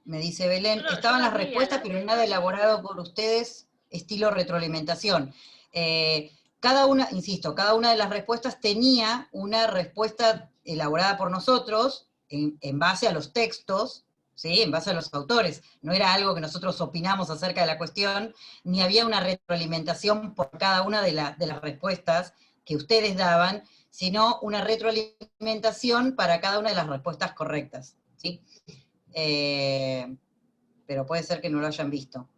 Me dice Belén, Yo estaban lo las vi a respuestas, la pero nada retroalimentación. elaborado por ustedes, estilo retroalimentación. Cada una, insisto, cada una de las respuestas tenía una respuesta elaborada por nosotros en base a los textos, ¿sí? En base a los autores. No era algo que nosotros opinamos acerca de la cuestión, ni había una retroalimentación por cada una de las respuestas que ustedes daban, sino una retroalimentación para cada una de las respuestas correctas, ¿sí? Eh, pero puede ser que no lo hayan visto.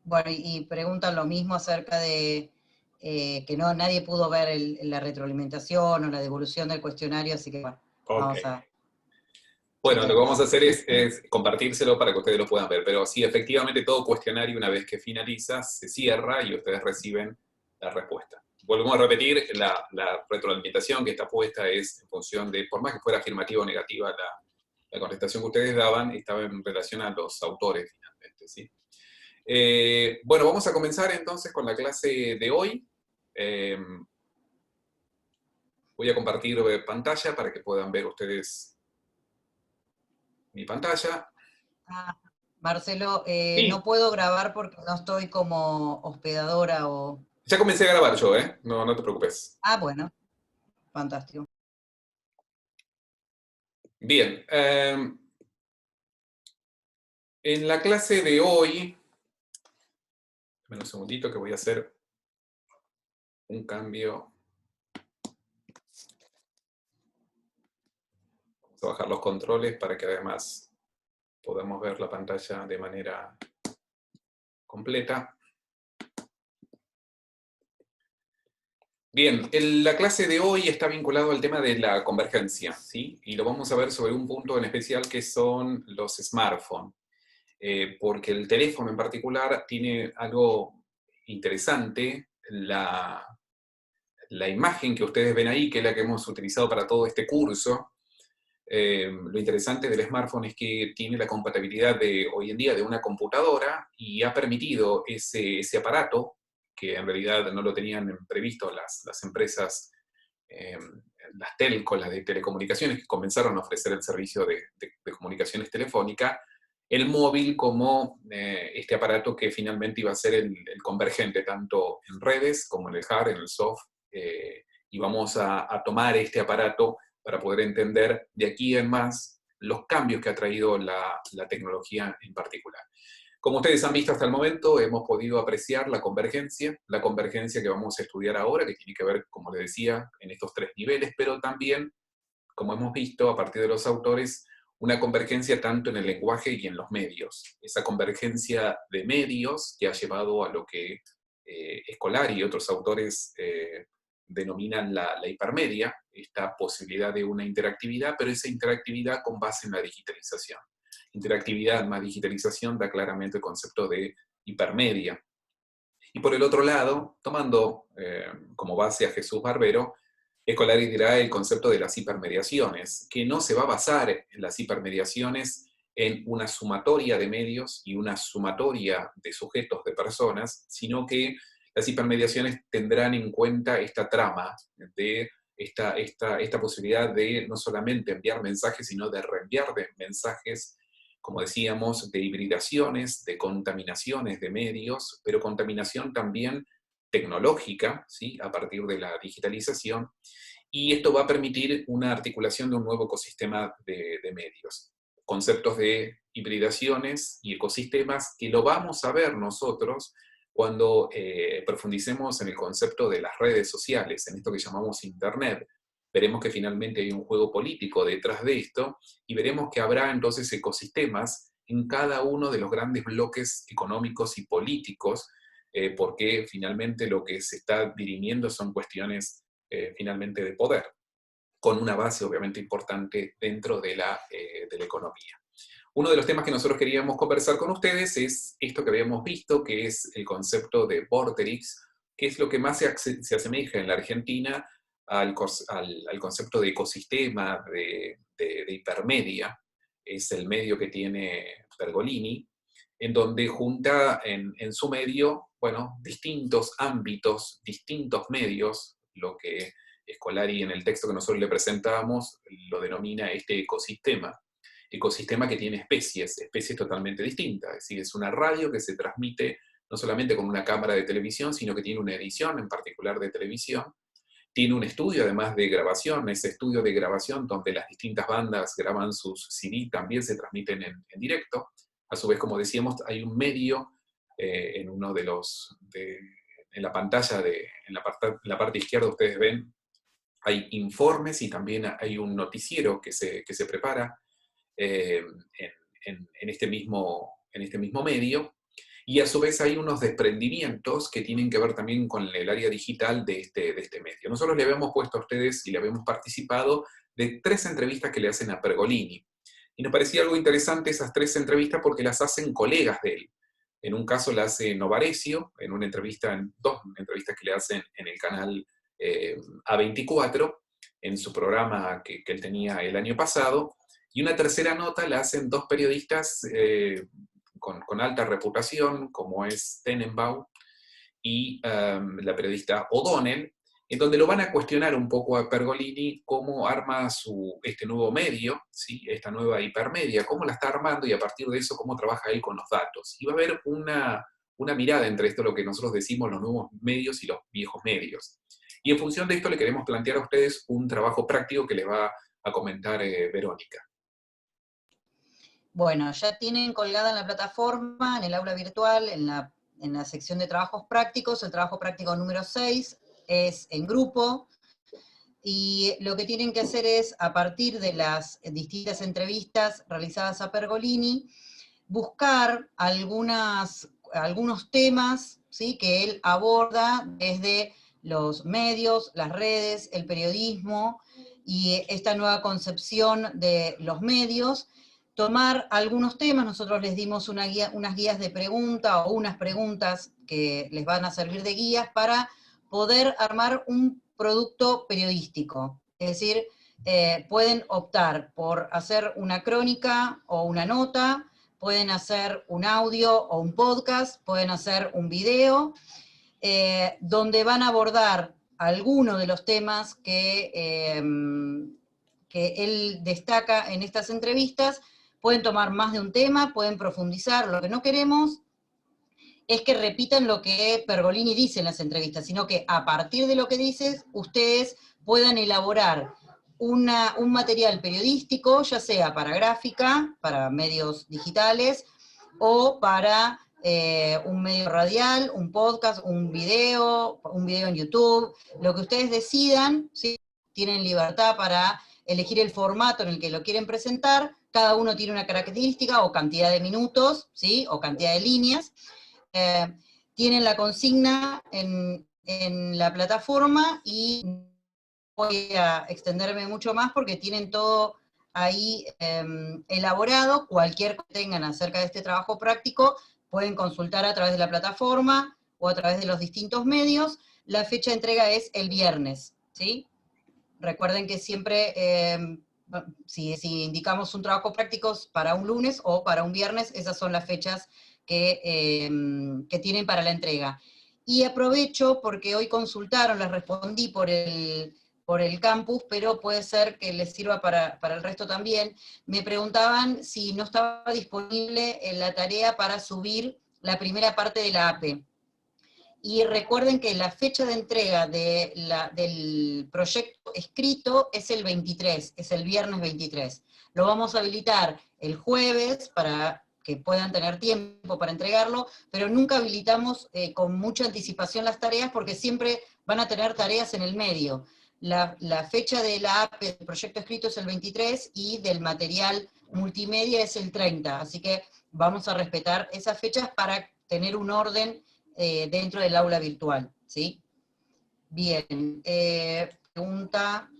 Bueno, y preguntan lo mismo acerca de que no nadie pudo ver la retroalimentación o la devolución del cuestionario, así que bueno, Ok. vamos a Bueno, lo que chequearlo. vamos a hacer es compartírselo para que ustedes lo puedan ver. Pero sí, efectivamente, todo cuestionario, una vez que finaliza, se cierra y ustedes reciben la respuesta. Volvemos a repetir, la retroalimentación que está puesta es en función de, por más que fuera afirmativa o negativa la contestación que ustedes daban, estaba en relación a los autores finalmente, ¿sí? Bueno, vamos a comenzar entonces con la clase de hoy. Eh, Voy a compartir pantalla para que puedan ver ustedes mi pantalla. Ah, Marcelo, no Sí, puedo grabar porque no estoy como hospedadora o... ya comencé a grabar yo, ¿eh? No, no te preocupes. Ah, bueno, fantástico. Bien, en la clase de hoy, dame un segundito que voy a hacer un cambio. Vamos a bajar los controles para que además podamos ver la pantalla de manera completa. Bien, la clase de hoy está vinculado al tema de la convergencia, ¿sí? Y lo vamos a ver sobre un punto en especial que son los smartphones. Porque el teléfono en particular tiene algo interesante, la imagen que ustedes ven ahí, que es la que hemos utilizado para todo este curso. Lo interesante del smartphone es que tiene la compatibilidad de hoy en día de una computadora y ha permitido ese aparato, que en realidad no lo tenían previsto las empresas, eh, las telcos, las de telecomunicaciones, que comenzaron a ofrecer el servicio de comunicaciones telefónicas, el móvil como este aparato que finalmente iba a ser el convergente, tanto en redes como en el hard, en el soft, y vamos a tomar este aparato para poder entender de aquí en más los cambios que ha traído la tecnología en particular. Como ustedes han visto hasta el momento, hemos podido apreciar la convergencia que vamos a estudiar ahora, que tiene que ver, como les decía, en estos tres niveles, pero también, como hemos visto a partir de los autores, una convergencia tanto en el lenguaje y en los medios. Esa convergencia de medios que ha llevado a lo que Escolari y otros autores denominan la hipermedia, esta posibilidad de una interactividad, pero esa interactividad con base en la digitalización. Interactividad más digitalización da claramente el concepto de hipermedia. Y por el otro lado, tomando como base a Jesús Barbero, Escolari dirá el concepto de las hipermediaciones, que no se va a basar en las hipermediaciones en una sumatoria de medios y una sumatoria de sujetos, de personas, sino que las hipermediaciones tendrán en cuenta esta trama de esta posibilidad de no solamente enviar mensajes, sino de reenviar mensajes, como decíamos, de hibridaciones, de contaminaciones de medios, pero contaminación también tecnológica, ¿sí? A partir de la digitalización, y esto va a permitir una articulación de un nuevo ecosistema de medios. Conceptos de hibridaciones y ecosistemas que lo vamos a ver nosotros cuando profundicemos en el concepto de las redes sociales, en esto que llamamos Internet. Veremos que finalmente hay un juego político detrás de esto y veremos que habrá entonces ecosistemas en cada uno de los grandes bloques económicos y políticos, porque finalmente lo que se está dirimiendo son cuestiones finalmente de poder, con una base obviamente importante dentro de la economía. Uno de los temas que nosotros queríamos conversar con ustedes es esto que habíamos visto, que es el concepto de Vorterix, que es lo que más se asemeja en la Argentina al concepto de ecosistema, de hipermedia. Es el medio que tiene Pergolini, en donde junta en su medio, bueno, distintos ámbitos, distintos medios, lo que Scolari en el texto que nosotros le presentamos lo denomina este ecosistema que tiene especies totalmente distintas, es decir, es una radio que se transmite no solamente con una cámara de televisión, sino que tiene una edición en particular de televisión, tiene un estudio además de grabación, ese estudio de grabación donde las distintas bandas graban sus CD, también se transmiten en directo. A su vez, como decíamos, hay un medio en uno de en la pantalla, en la parte izquierda ustedes ven, hay informes y también hay un noticiero que se prepara en este mismo medio, y a su vez hay unos desprendimientos que tienen que ver también con el área digital de este medio. Nosotros le habíamos puesto a ustedes y le habíamos participado de 3 entrevistas que le hacen a Pergolini. Y nos parecía algo interesante esas 3 entrevistas porque las hacen colegas de él. En un caso la hace Novarecio, en dos entrevistas que le hacen en el canal A24, en su programa que él tenía el año pasado, y una tercera nota la hacen 2 periodistas con alta reputación, como es Tenenbaum y la periodista O'Donnell, en donde lo van a cuestionar un poco a Pergolini cómo arma este nuevo medio, ¿sí? Esta nueva hipermedia, cómo la está armando y a partir de eso cómo trabaja él con los datos. Y va a haber una mirada entre esto, lo que nosotros decimos los nuevos medios y los viejos medios. Y en función de esto le queremos plantear a ustedes un trabajo práctico que les va a comentar Verónica. Bueno, ya tienen colgada en la plataforma, en el aula virtual, en la sección de trabajos prácticos, el trabajo práctico número 6 es en grupo, y lo que tienen que hacer es, a partir de las distintas entrevistas realizadas a Pergolini, buscar algunos temas, ¿sí?, que él aborda desde los medios, las redes, el periodismo, y esta nueva concepción de los medios, tomar algunos temas. Nosotros les dimos unas guías de pregunta o unas preguntas que les van a servir de guías para poder armar un producto periodístico. Es decir, pueden optar por hacer una crónica o una nota, pueden hacer un audio o un podcast, pueden hacer un video, donde van a abordar algunos de los temas que él destaca en estas entrevistas. Pueden tomar más de un tema, pueden profundizar. Lo que no queremos es que repitan lo que Pergolini dice en las entrevistas, sino que a partir de lo que dices, ustedes puedan elaborar un material periodístico, ya sea para gráfica, para medios digitales, o para un medio radial, un podcast, un video en YouTube, lo que ustedes decidan, ¿sí? Tienen libertad para elegir el formato en el que lo quieren presentar, cada uno tiene una característica o cantidad de minutos, ¿sí?, o cantidad de líneas. Tienen la consigna en la plataforma, y voy a extenderme mucho más porque tienen todo ahí elaborado. Cualquier que tengan acerca de este trabajo práctico pueden consultar a través de la plataforma o a través de los distintos medios. La fecha de entrega es el viernes, ¿sí? Recuerden que siempre, si indicamos un trabajo práctico para un lunes o para un viernes, esas son las fechas que tienen para la entrega. Y aprovecho porque hoy consultaron, les respondí por el campus, pero puede ser que les sirva para el resto también. Me preguntaban si no estaba disponible en la tarea para subir la primera parte de la APE. Y recuerden que la fecha de entrega del proyecto escrito es el 23, es el viernes 23. Lo vamos a habilitar el jueves para que puedan tener tiempo para entregarlo, pero nunca habilitamos con mucha anticipación las tareas porque siempre van a tener tareas en el medio. La fecha de la APE del proyecto escrito es el 23 y del material multimedia es el 30, así que vamos a respetar esas fechas para tener un orden dentro del aula virtual, ¿sí? Bien, pregunta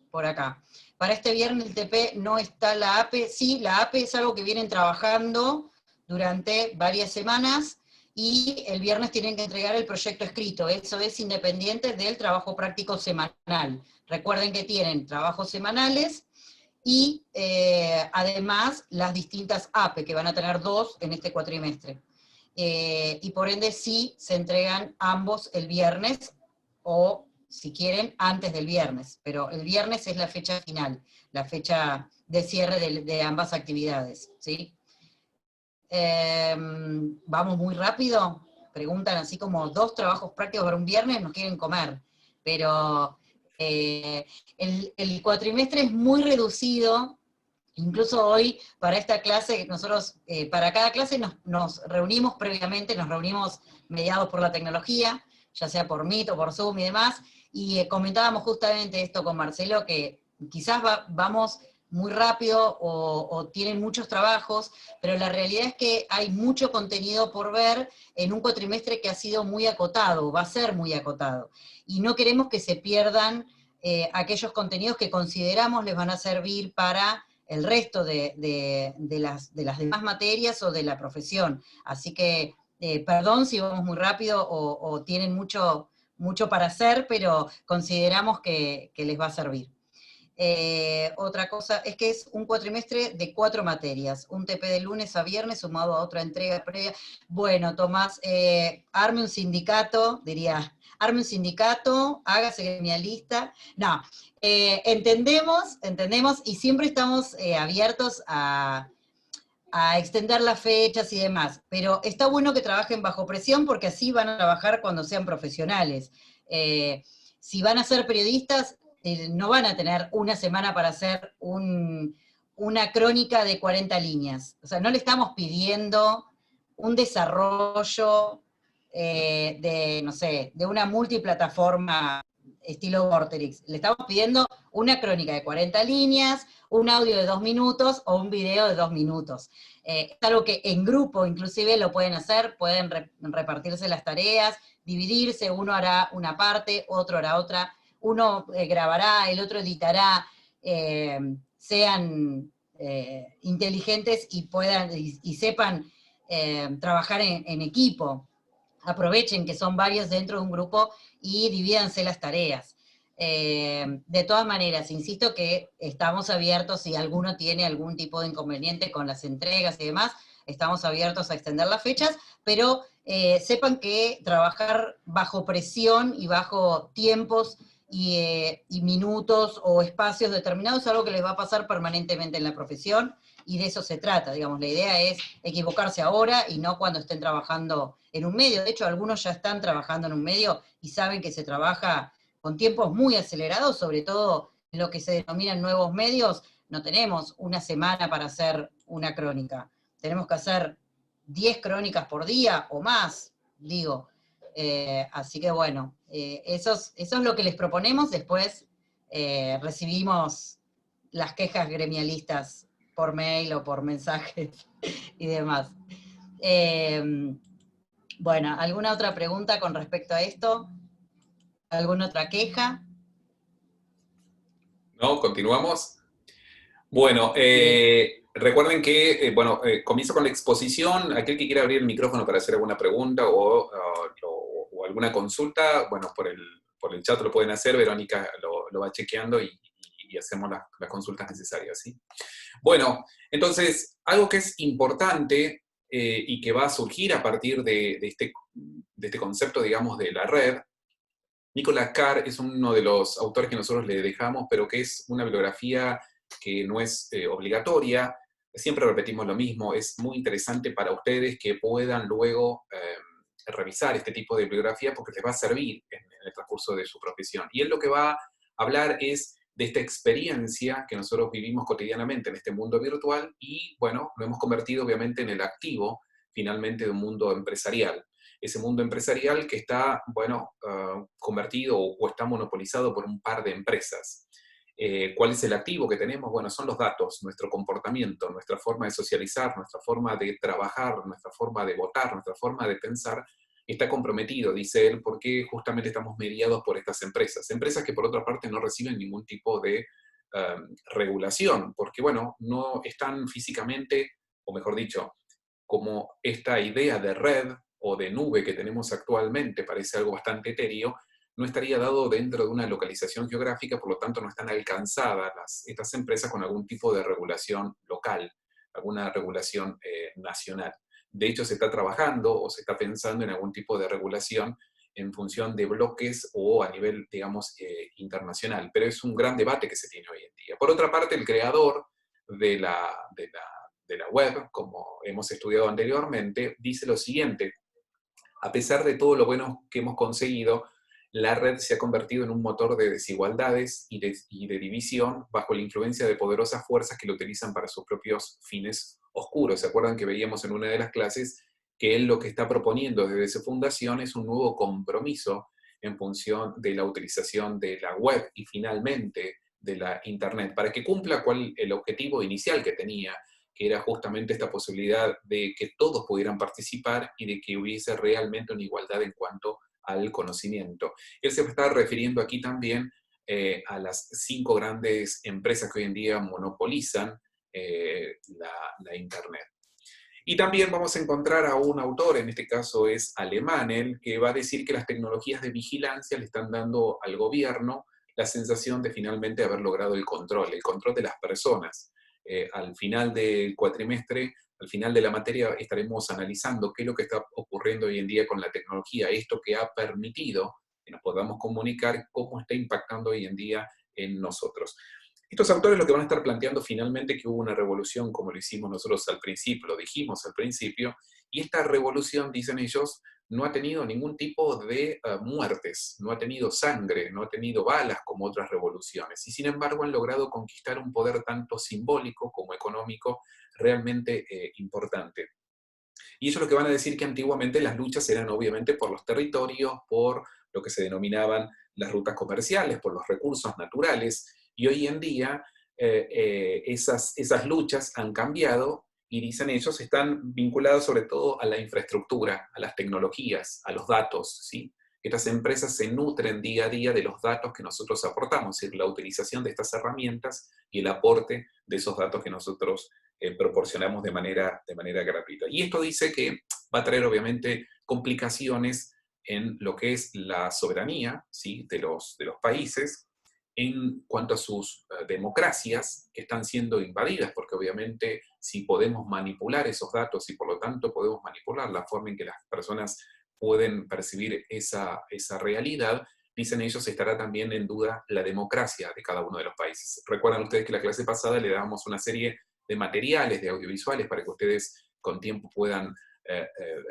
por acá. Para este viernes el TP no está la APE. Sí, la APE es algo que vienen trabajando durante varias semanas, y el viernes tienen que entregar el proyecto escrito. Eso es independiente del trabajo práctico semanal. Recuerden que tienen trabajos semanales y además las distintas APE, que van a tener 2 en este cuatrimestre. Y por ende sí se entregan ambos el viernes, o si quieren, antes del viernes, pero el viernes es la fecha final, la fecha de cierre de ambas actividades, ¿sí? ¿Vamos muy rápido? Preguntan así como 2 trabajos prácticos para un viernes, nos quieren comer, pero el cuatrimestre es muy reducido. Incluso hoy, para esta clase, nosotros, para cada clase nos reunimos previamente, nos reunimos mediados por la tecnología, ya sea por Meet o por Zoom y demás, y comentábamos justamente esto con Marcelo, que quizás vamos muy rápido o tienen muchos trabajos, pero la realidad es que hay mucho contenido por ver en un cuatrimestre que ha sido muy acotado, va a ser muy acotado, y no queremos que se pierdan aquellos contenidos que consideramos les van a servir para el resto de las demás materias o de la profesión. Así que, perdón si vamos muy rápido o tienen mucho para hacer, pero consideramos que les va a servir. Otra cosa es que es un cuatrimestre de 4 materias, un TP de lunes a viernes sumado a otra entrega previa. Bueno, Tomás, arme un sindicato, diría, arme un sindicato, hágase gremialista. No, entendemos y siempre estamos abiertos a extender las fechas y demás, pero está bueno que trabajen bajo presión porque así van a trabajar cuando sean profesionales. Si van a ser periodistas, no van a tener una semana para hacer una crónica de 40 líneas. O sea, no le estamos pidiendo un desarrollo no sé, de una multiplataforma estilo Vorterix. Le estamos pidiendo una crónica de 40 líneas, un audio de 2 minutos o un video de 2 minutos. Es algo que en grupo inclusive lo pueden hacer, pueden repartirse las tareas, dividirse, uno hará una parte, otro hará otra, uno grabará, el otro editará, sean inteligentes y puedan y sepan trabajar en equipo. Aprovechen que son varios dentro de un grupo y divídanse las tareas. De todas maneras, insisto que estamos abiertos, si alguno tiene algún tipo de inconveniente con las entregas y demás, estamos abiertos a extender las fechas, pero sepan que trabajar bajo presión y bajo tiempos y minutos o espacios determinados es algo que les va a pasar permanentemente en la profesión, y de eso se trata, digamos, la idea es equivocarse ahora y no cuando estén trabajando en un medio. De hecho, algunos ya están trabajando en un medio y saben que se trabaja con tiempos muy acelerados, sobre todo en lo que se denominan nuevos medios. No tenemos una semana para hacer una crónica, tenemos que hacer 10 crónicas por día o más, digo. Así que bueno, eso es lo que les proponemos. Después recibimos las quejas gremialistas por mail o por mensajes y demás. Bueno, ¿alguna otra pregunta con respecto a esto? ¿Alguna otra queja? ¿No? ¿Continuamos? Bueno, recuerden que, comienzo con la exposición. Aquel que quiera abrir el micrófono para hacer alguna pregunta o alguna consulta, bueno, por el chat lo pueden hacer, Verónica lo va chequeando y hacemos las consultas necesarias, ¿sí? Bueno, entonces, algo que es importante y que va a surgir a partir de este concepto, digamos, de la red. Nicolas Carr es uno de los autores que nosotros le dejamos, pero que es una bibliografía que no es obligatoria. Siempre repetimos lo mismo, es muy interesante para ustedes que puedan luego revisar este tipo de bibliografía porque les va a servir en el transcurso de su profesión. Y él lo que va a hablar es de esta experiencia que nosotros vivimos cotidianamente en este mundo virtual y, bueno, lo hemos convertido obviamente en el activo finalmente de un mundo empresarial. Ese mundo empresarial que está, bueno, convertido o está monopolizado por un par de empresas. ¿Cuál es el activo que tenemos? Bueno, son los datos, nuestro comportamiento, nuestra forma de socializar, nuestra forma de trabajar, nuestra forma de votar, nuestra forma de pensar, está comprometido, dice él, porque justamente estamos mediados por estas empresas. Empresas que por otra parte no reciben ningún tipo de regulación, porque bueno, no están físicamente, o mejor dicho, como esta idea de red o de nube que tenemos actualmente parece algo bastante etéreo, no estaría dado dentro de una localización geográfica, por lo tanto no están alcanzadas estas empresas con algún tipo de regulación local, alguna regulación nacional. De hecho, se está trabajando o se está pensando en algún tipo de regulación en función de bloques o a nivel, digamos, internacional. Pero es un gran debate que se tiene hoy en día. Por otra parte, el creador de la web, como hemos estudiado anteriormente, dice lo siguiente: a pesar de todo lo bueno que hemos conseguido, la red se ha convertido en un motor de desigualdades y de división bajo la influencia de poderosas fuerzas que lo utilizan para sus propios fines oscuros. ¿Se acuerdan que veíamos en una de las clases que él lo que está proponiendo desde su fundación es un nuevo compromiso en función de la utilización de la web y finalmente de la Internet, para que cumpla el objetivo inicial que tenía, que era justamente esta posibilidad de que todos pudieran participar y de que hubiese realmente una igualdad en cuanto al conocimiento. Él se está refiriendo aquí también a las 5 grandes empresas que hoy en día monopolizan la Internet. Y también vamos a encontrar a un autor, en este caso es alemán, él, que va a decir que las tecnologías de vigilancia le están dando al gobierno la sensación de finalmente haber logrado el control de las personas. Al final del cuatrimestre, al final de la materia, estaremos analizando qué es lo que está ocurriendo hoy en día con la tecnología, esto que ha permitido que nos podamos comunicar, cómo está impactando hoy en día en nosotros. Estos autores lo que van a estar planteando finalmente que hubo una revolución, como lo hicimos nosotros al principio, lo dijimos al principio, y esta revolución, dicen ellos, no ha tenido ningún tipo de muertes, no ha tenido sangre, no ha tenido balas como otras revoluciones, y sin embargo han logrado conquistar un poder tanto simbólico como económico realmente importante. Y ellos lo que van a decir que antiguamente las luchas eran obviamente por los territorios, por lo que se denominaban las rutas comerciales, por los recursos naturales, y hoy en día esas luchas han cambiado y dicen ellos están vinculadas sobre todo a la infraestructura, a las tecnologías, a los datos, ¿sí? Estas empresas se nutren día a día de los datos que nosotros aportamos, es decir, la utilización de estas herramientas y el aporte de esos datos que nosotros proporcionamos de manera gratuita. Y esto dice que va a traer obviamente complicaciones en lo que es la soberanía, ¿sí?, de los países, en cuanto a sus democracias que están siendo invadidas, porque obviamente si podemos manipular esos datos y por lo tanto podemos manipular la forma en que las personas pueden percibir esa realidad, dicen ellos, estará también en duda la democracia de cada uno de los países. Recuerdan ustedes que la clase pasada le dábamos una serie de materiales, de audiovisuales, para que ustedes con tiempo puedan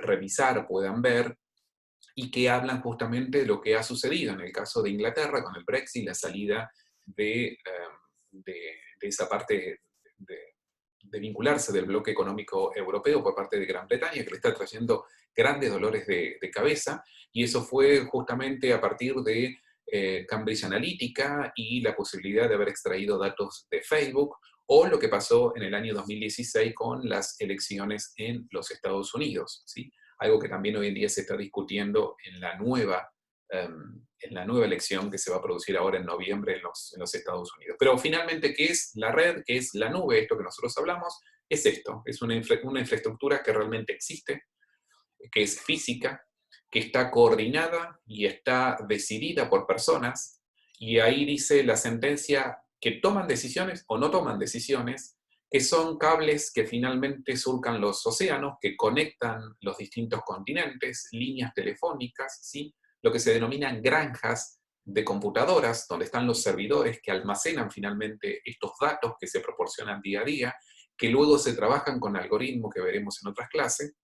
revisar, puedan ver, y que hablan justamente de lo que ha sucedido en el caso de Inglaterra con el Brexit, la salida de esa parte de vincularse del bloque económico europeo por parte de Gran Bretaña, que le está trayendo grandes dolores de cabeza, y eso fue justamente a partir de Cambridge Analytica y la posibilidad de haber extraído datos de Facebook, o lo que pasó en el año 2016 con las elecciones en los Estados Unidos, ¿sí? Algo que también hoy en día se está discutiendo en la nueva elección que se va a producir ahora en noviembre en los Estados Unidos. Pero finalmente, ¿qué es la red? ¿Qué es la nube? Esto que nosotros hablamos es esto, es una infraestructura que realmente existe, que es física, que está coordinada y está decidida por personas, y ahí dice la sentencia que toman decisiones o no toman decisiones, que son cables que finalmente surcan los océanos, que conectan los distintos continentes, líneas telefónicas, ¿sí?, lo que se denominan granjas de computadoras, donde están los servidores que almacenan finalmente estos datos que se proporcionan día a día, que luego se trabajan con algoritmos que veremos en otras clases,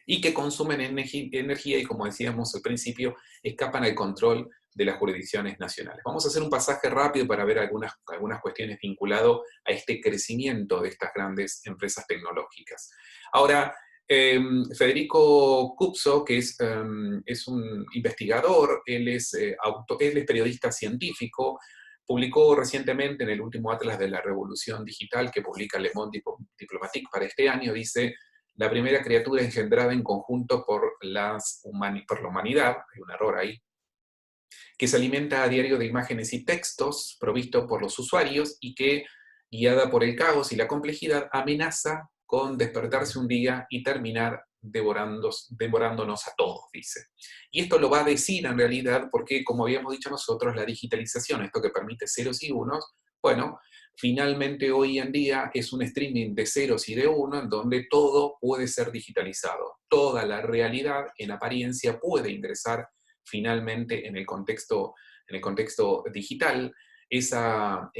y que consumen energía y, como decíamos al principio, escapan al control de las jurisdicciones nacionales. Vamos a hacer un pasaje rápido para ver algunas cuestiones vinculadas a este crecimiento de estas grandes empresas tecnológicas. Ahora, Federico Cupso, que es un investigador, él es periodista científico, publicó recientemente en el último Atlas de la Revolución Digital que publica Le Monde Diplomatique para este año, dice: la primera criatura engendrada en conjunto por la humanidad, hay un error ahí, que se alimenta a diario de imágenes y textos provisto por los usuarios y que, guiada por el caos y la complejidad, amenaza con despertarse un día y terminar devorándonos a todos, dice. Y esto lo va a decir en realidad porque, como habíamos dicho nosotros, la digitalización, esto que permite ceros y unos, bueno, finalmente hoy en día es un streaming de ceros y de uno en donde todo puede ser digitalizado. Toda la realidad en apariencia puede ingresar finalmente en el contexto digital, esa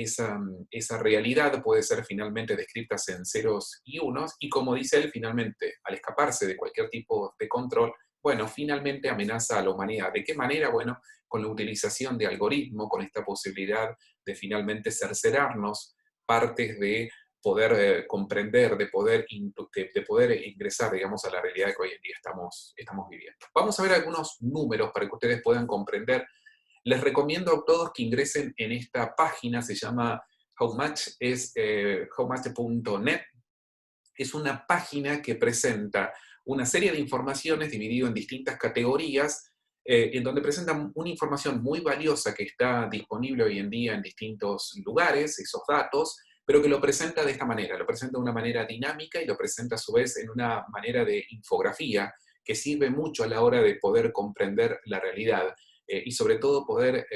realidad puede ser finalmente descrita en ceros y unos, y como dice él, finalmente, al escaparse de cualquier tipo de control, bueno, finalmente amenaza a la humanidad. ¿De qué manera? Bueno, con la utilización de algoritmos, con esta posibilidad de finalmente cercenarnos partes de poder comprender, de poder ingresar, digamos, a la realidad que hoy en día estamos viviendo. Vamos a ver algunos números para que ustedes puedan comprender. Les recomiendo a todos que ingresen en esta página, se llama Howmuch, es howmuch.net. Es una página que presenta una serie de informaciones dividido en distintas categorías, en donde presentan una información muy valiosa que está disponible hoy en día en distintos lugares, esos datos, pero que lo presenta de esta manera, lo presenta de una manera dinámica y lo presenta a su vez en una manera de infografía que sirve mucho a la hora de poder comprender la realidad y sobre todo poder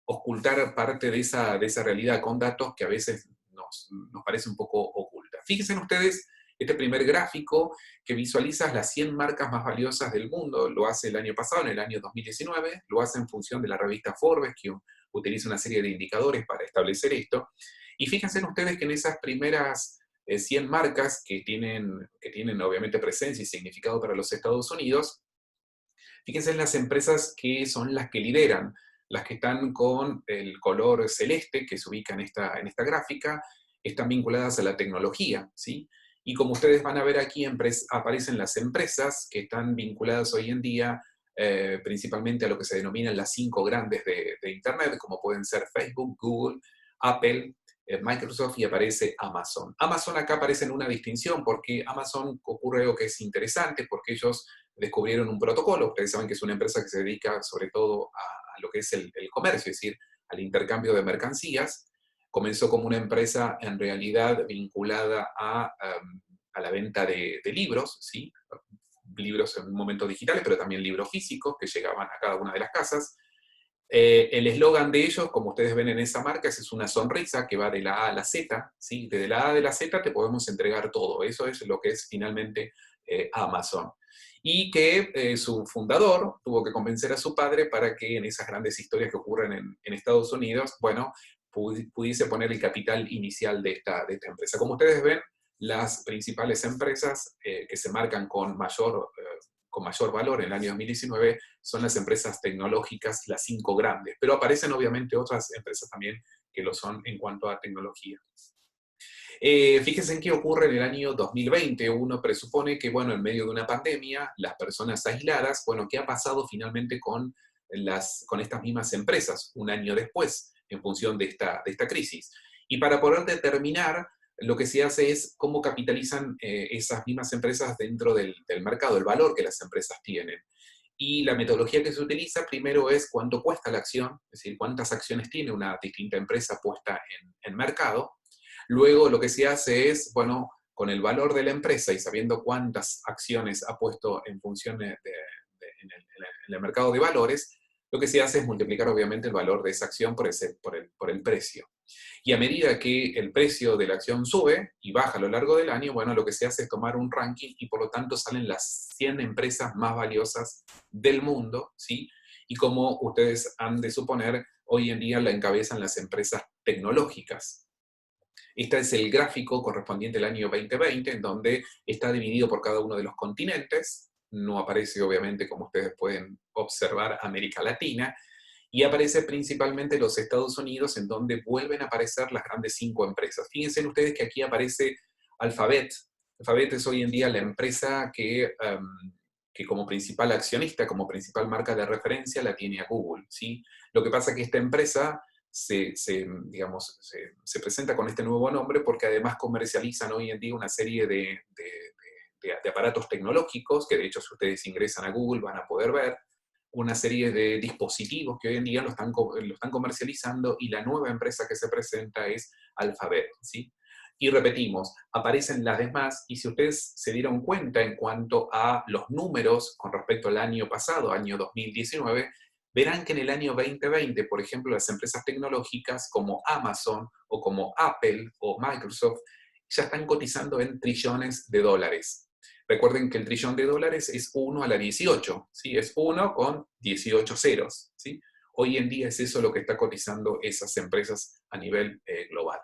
ocultar parte de esa realidad con datos que a veces nos parece un poco oculta. Fíjense ustedes este primer gráfico que visualiza las 100 marcas más valiosas del mundo. Lo hace el año pasado, en el año 2019, lo hace en función de la revista Forbes, que utiliza una serie de indicadores para establecer esto. Y fíjense ustedes que en esas primeras 100 marcas que tienen obviamente presencia y significado para los Estados Unidos, fíjense en las empresas que son las que lideran, las que están con el color celeste, que se ubica en esta gráfica, están vinculadas a la tecnología, ¿sí? Y como ustedes van a ver aquí, aparecen las empresas que están vinculadas hoy en día principalmente a lo que se denominan las 5 grandes de Internet, como pueden ser Facebook, Google, Apple, Microsoft, y aparece Amazon. Amazon acá aparece en una distinción porque Amazon ocurre algo que es interesante, porque ellos descubrieron un protocolo. Ustedes saben que es una empresa que se dedica sobre todo a lo que es el comercio, es decir, al intercambio de mercancías. Comenzó como una empresa en realidad vinculada a la venta de libros, ¿sí? Libros en un momento digitales, pero también libros físicos que llegaban a cada una de las casas. El eslogan de ellos, como ustedes ven en esa marca, es una sonrisa que va de la A a la Z, ¿sí? Desde la A de la Z te podemos entregar todo. Eso es lo que es finalmente Amazon. Y que su fundador tuvo que convencer a su padre para que en esas grandes historias que ocurren en Estados Unidos, bueno, pudiese poner el capital inicial de esta empresa. Como ustedes ven, las principales empresas que se marcan con mayor valor en el año 2019 son las empresas tecnológicas, las 5 grandes, pero aparecen obviamente otras empresas también que lo son en cuanto a tecnología. Fíjense en qué ocurre en el año 2020. Uno presupone que, bueno, en medio de una pandemia, las personas aisladas, bueno, ¿qué ha pasado finalmente con estas mismas empresas un año después, en función de esta crisis? Y para poder determinar, lo que se hace es cómo capitalizan esas mismas empresas dentro del mercado, el valor que las empresas tienen. Y la metodología que se utiliza primero es cuánto cuesta la acción, es decir, cuántas acciones tiene una distinta empresa puesta en mercado. Luego lo que se hace es, bueno, con el valor de la empresa y sabiendo cuántas acciones ha puesto en función en el mercado de valores, lo que se hace es multiplicar obviamente el valor de esa acción por el precio. Y a medida que el precio de la acción sube y baja a lo largo del año, bueno, lo que se hace es tomar un ranking y por lo tanto salen las 100 empresas más valiosas del mundo, ¿sí? Y como ustedes han de suponer, hoy en día la encabezan las empresas tecnológicas. Este es el gráfico correspondiente al año 2020, en donde está dividido por cada uno de los continentes. No aparece, obviamente, como ustedes pueden observar, América Latina, y aparece principalmente los Estados Unidos, en donde vuelven a aparecer las grandes 5 empresas. Fíjense ustedes que aquí aparece Alphabet. Alphabet es hoy en día la empresa que como principal accionista, como principal marca de referencia, la tiene a Google, ¿sí? Lo que pasa es que esta empresa se presenta con este nuevo nombre porque además comercializan hoy en día una serie de aparatos tecnológicos, que de hecho si ustedes ingresan a Google van a poder ver, una serie de dispositivos que hoy en día lo están comercializando, y la nueva empresa que se presenta es Alphabet, ¿sí? Y repetimos, aparecen las demás, y si ustedes se dieron cuenta en cuanto a los números con respecto al año pasado, año 2019, verán que en el año 2020, por ejemplo, las empresas tecnológicas como Amazon o como Apple o Microsoft ya están cotizando en trillones de dólares. Recuerden que el trillón de dólares es 1 a la 18, ¿sí? Es 1 con 18 ceros, ¿sí? Hoy en día es eso lo que está cotizando esas empresas a nivel global.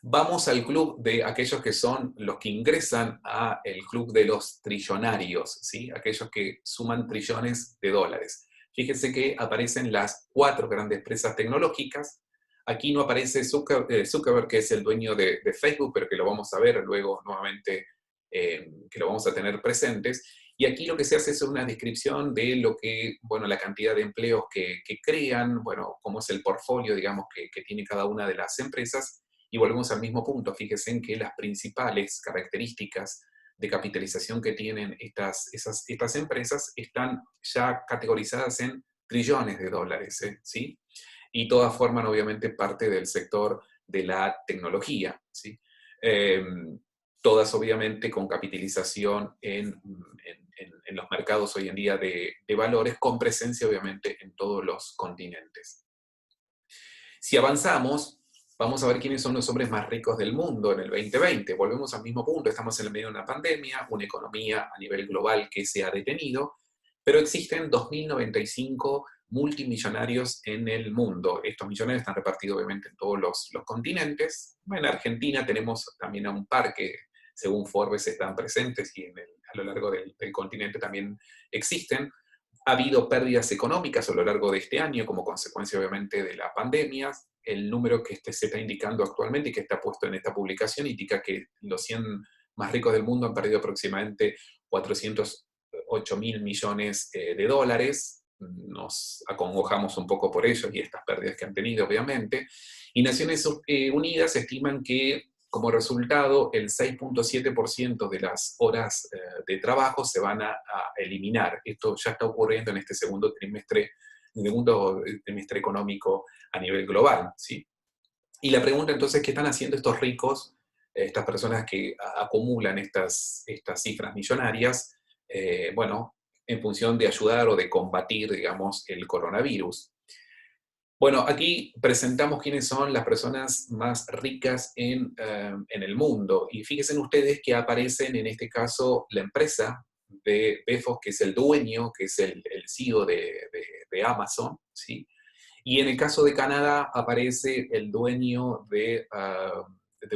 Vamos al club de aquellos que son los que ingresan al club de los trillonarios, ¿sí? Aquellos que suman trillones de dólares. Fíjense que aparecen las 4 grandes empresas tecnológicas. Aquí no aparece Zuckerberg, que es el dueño de Facebook, pero que lo vamos a ver luego nuevamente, que lo vamos a tener presentes. Y aquí lo que se hace es una descripción de lo que, bueno, la cantidad de empleos que crean, bueno, cómo es el portfolio, digamos, que tiene cada una de las empresas. Y volvemos al mismo punto, fíjense en que las principales características de capitalización que tienen estas empresas están ya categorizadas en trillones de dólares, ¿sí? Y todas forman obviamente parte del sector de la tecnología, ¿sí? Todas obviamente con capitalización en los mercados hoy en día de valores, con presencia obviamente en todos los continentes. Si avanzamos, vamos a ver quiénes son los hombres más ricos del mundo en el 2020. Volvemos al mismo punto, estamos en el medio de una pandemia, una economía a nivel global que se ha detenido, pero existen 2.095 multimillonarios en el mundo. Estos millonarios están repartidos obviamente en todos los continentes. En Argentina tenemos también a un par que, según Forbes, están presentes y a lo largo del continente también existen. Ha habido pérdidas económicas a lo largo de este año como consecuencia obviamente de la pandemia. El número que se está indicando actualmente y que está puesto en esta publicación indica que los 100 más ricos del mundo han perdido aproximadamente 408.000 millones de dólares. Nos acongojamos un poco por ellos y estas pérdidas que han tenido, obviamente. Y Naciones Unidas estiman que, como resultado, el 6.7% de las horas de trabajo se van a eliminar. Esto ya está ocurriendo en este segundo trimestre económico a nivel global, ¿sí? Y la pregunta entonces, ¿qué están haciendo estos ricos, estas personas que acumulan estas cifras millonarias? Bueno, en función de ayudar o de combatir, digamos, el coronavirus. Bueno, aquí presentamos quiénes son las personas más ricas en el mundo. Y fíjense ustedes que aparecen, en este caso, la empresa de Bezos, que es el dueño, que es el CEO de Amazon, ¿sí? Y en el caso de Canadá aparece el dueño de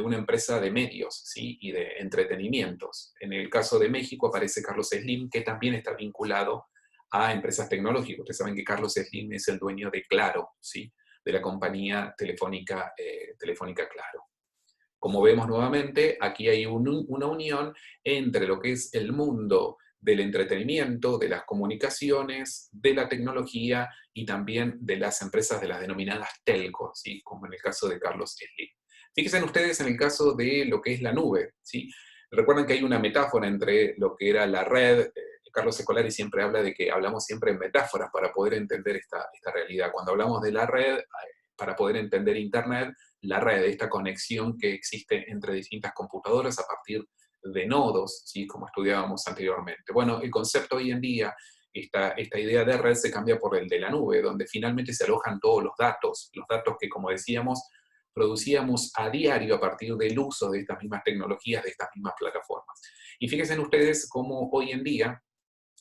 una empresa de medios, ¿sí? Y de entretenimientos. En el caso de México aparece Carlos Slim, que también está vinculado a empresas tecnológicas. Ustedes saben que Carlos Slim es el dueño de Claro, ¿sí? De la compañía telefónica Claro. Como vemos nuevamente, aquí hay una unión entre lo que es el mundo del entretenimiento, de las comunicaciones, de la tecnología y también de las empresas de las denominadas telco, ¿sí? Como en el caso de Carlos Slim. Fíjense ustedes en el caso de lo que es la nube, ¿sí? Recuerdan que hay una metáfora entre lo que era la red. Carlos Escolari siempre habla de que hablamos siempre en metáforas para poder entender esta realidad. Cuando hablamos de la red, para poder entender Internet, la red, esta conexión que existe entre distintas computadoras a partir de nodos, ¿sí? Como estudiábamos anteriormente. Bueno, el concepto hoy en día, esta idea de red se cambia por el de la nube, donde finalmente se alojan todos los datos que, como decíamos, producíamos a diario a partir del uso de estas mismas tecnologías, de estas mismas plataformas. Y fíjense ustedes cómo hoy en día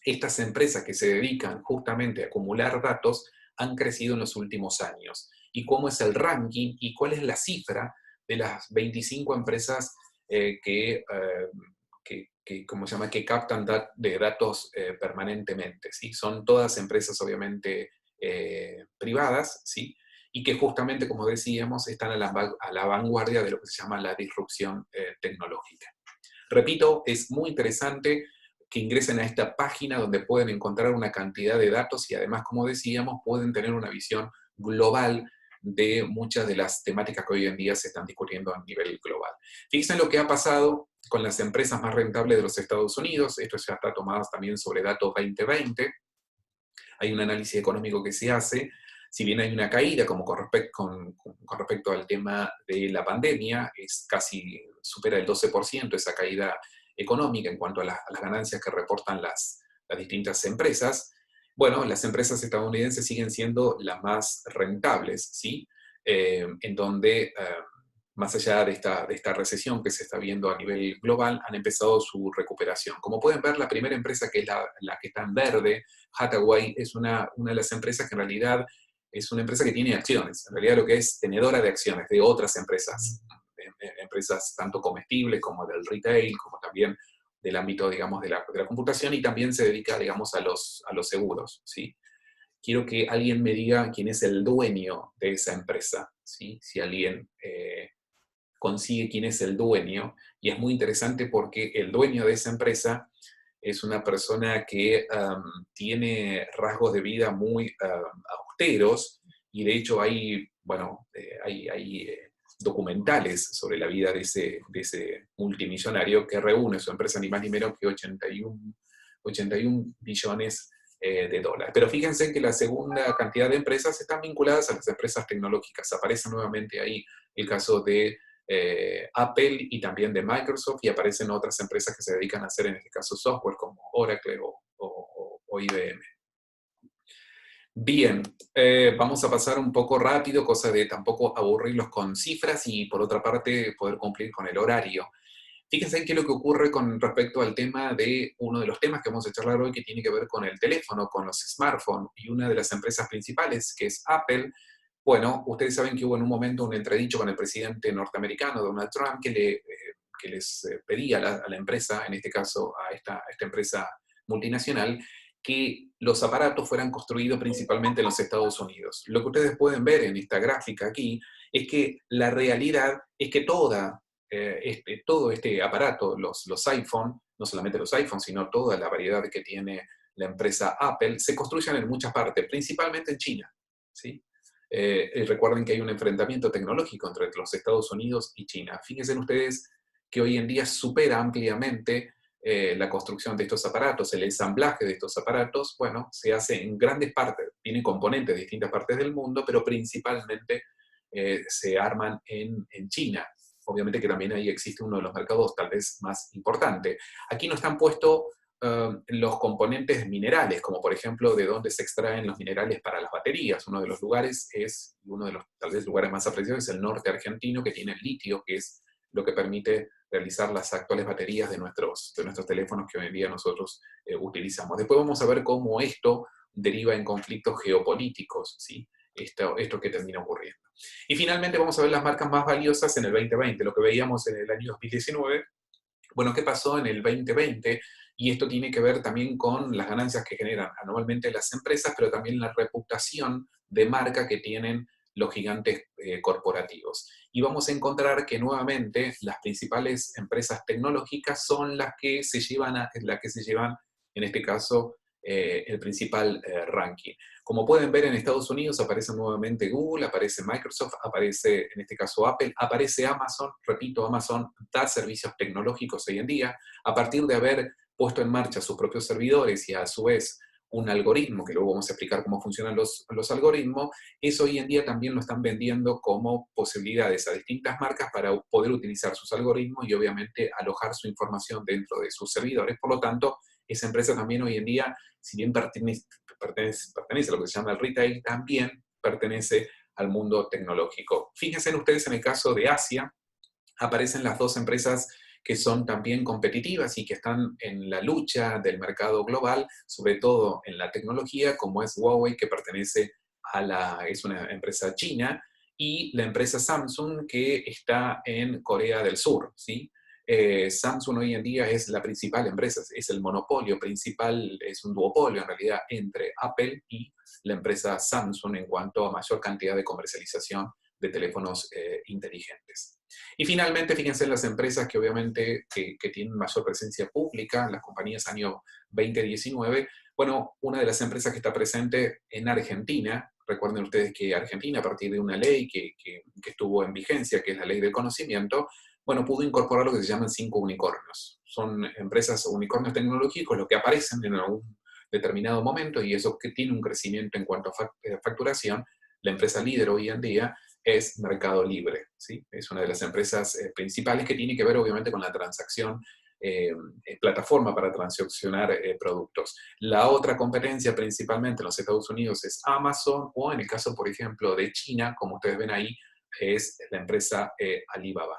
estas empresas que se dedican justamente a acumular datos han crecido en los últimos años. Y cómo es el ranking y cuál es la cifra de las 25 empresas que captan de datos permanentemente, ¿sí? Son todas empresas obviamente privadas, ¿sí? Y que justamente, como decíamos, están a la vanguardia de lo que se llama la disrupción tecnológica. Repito, es muy interesante que ingresen a esta página donde pueden encontrar una cantidad de datos y además, como decíamos, pueden tener una visión global de muchas de las temáticas que hoy en día se están discutiendo a nivel global. Fíjense lo que ha pasado con las empresas más rentables de los Estados Unidos. Esto ya está tomado también sobre datos 2020. Hay un análisis económico que se hace. Si bien hay una caída como con respecto al tema de la pandemia, es casi supera el 12% esa caída económica en cuanto a las ganancias que reportan las distintas empresas. Bueno, las empresas estadounidenses siguen siendo las más rentables, ¿sí? En donde más allá de esta recesión que se está viendo a nivel global, han empezado su recuperación. Como pueden ver, la primera empresa, que es la que está en verde, Hathaway, es una de las empresas que en realidad es una empresa que tiene acciones. En realidad lo que es tenedora de acciones de otras empresas, empresas tanto comestibles como del retail, como también del ámbito, digamos, de la computación, y también se dedica, digamos, a los seguros, ¿sí? Quiero que alguien me diga quién es el dueño de esa empresa, ¿sí? Si alguien consigue quién es el dueño, y es muy interesante porque el dueño de esa empresa es una persona que tiene rasgos de vida muy austeros, y de hecho hay, bueno, hay documentales sobre la vida de ese multimillonario que reúne su empresa ni más ni menos que 81 billones de dólares. Pero fíjense que la segunda cantidad de empresas están vinculadas a las empresas tecnológicas. Aparece nuevamente ahí el caso de Apple y también de Microsoft, y aparecen otras empresas que se dedican a hacer, en este caso, software como Oracle o IBM. Bien, vamos a pasar un poco rápido, cosa de tampoco aburrirlos con cifras y por otra parte poder cumplir con el horario. Fíjense qué es lo que ocurre con respecto al tema de uno de los temas que vamos a charlar hoy, que tiene que ver con el teléfono, con los smartphones, y una de las empresas principales, que es Apple. Bueno, ustedes saben que hubo en un momento un entredicho con el presidente norteamericano, Donald Trump, que les pedía a la empresa, en este caso a esta empresa multinacional, que los aparatos fueran construidos principalmente en los Estados Unidos. Lo que ustedes pueden ver en esta gráfica aquí es que la realidad es que todo este aparato, los iPhone, no solamente los iPhones, sino toda la variedad que tiene la empresa Apple, se construyen en muchas partes, principalmente en China, ¿sí? Y recuerden que hay un enfrentamiento tecnológico entre los Estados Unidos y China. Fíjense ustedes que hoy en día supera ampliamente la construcción de estos aparatos, el ensamblaje de estos aparatos, bueno, se hace en grandes partes, tiene componentes de distintas partes del mundo, pero principalmente se arman en China. Obviamente que también ahí existe uno de los mercados tal vez más importante. Aquí no están puestos los componentes minerales, como por ejemplo de dónde se extraen los minerales para las baterías. Uno de los lugares es, uno de los tal vez lugares más apreciados, es el norte argentino, que tiene el litio, que es lo que permite realizar las actuales baterías de nuestros teléfonos que hoy en día nosotros utilizamos. Después vamos a ver cómo esto deriva en conflictos geopolíticos, ¿sí? Esto que termina ocurriendo. Y finalmente vamos a ver las marcas más valiosas en el 2020, lo que veíamos en el año 2019. Bueno, ¿qué pasó en el 2020? Y esto tiene que ver también con las ganancias que generan anualmente las empresas, pero también la reputación de marca que tienen los gigantes corporativos. Y vamos a encontrar que nuevamente las principales empresas tecnológicas son las que se llevan, en este caso, el principal ranking. Como pueden ver, en Estados Unidos aparece nuevamente Google, aparece Microsoft, aparece en este caso Apple, aparece Amazon. Repito, Amazon da servicios tecnológicos hoy en día a partir de haber puesto en marcha sus propios servidores y a su vez un algoritmo, que luego vamos a explicar cómo funcionan los algoritmos. Eso hoy en día también lo están vendiendo como posibilidades a distintas marcas para poder utilizar sus algoritmos y obviamente alojar su información dentro de sus servidores. Por lo tanto, esa empresa también hoy en día, si bien pertenece a lo que se llama el retail, también pertenece al mundo tecnológico. Fíjense ustedes, en el caso de Asia, aparecen las dos empresas que son también competitivas y que están en la lucha del mercado global, sobre todo en la tecnología, como es Huawei, que es una empresa china, y la empresa Samsung, que está en Corea del Sur, ¿sí? Samsung hoy en día es la principal empresa, es el monopolio principal, es un duopolio en realidad entre Apple y la empresa Samsung en cuanto a mayor cantidad de comercialización de teléfonos inteligentes. Y finalmente, fíjense en las empresas que obviamente que tienen mayor presencia pública, las compañías año 2019. Bueno, una de las empresas que está presente en Argentina, recuerden ustedes que Argentina, a partir de una ley que estuvo en vigencia, que es la ley del conocimiento, bueno, pudo incorporar lo que se llaman 5 unicornios. Son empresas unicornios tecnológicos, lo que aparecen en algún determinado momento, y eso que tiene un crecimiento en cuanto a facturación. La empresa líder hoy en día es Mercado Libre, ¿sí? Es una de las empresas principales que tiene que ver obviamente con la transacción, plataforma para transaccionar productos. La otra competencia principalmente en los Estados Unidos es Amazon, o en el caso, por ejemplo, de China, como ustedes ven ahí, es la empresa Alibaba.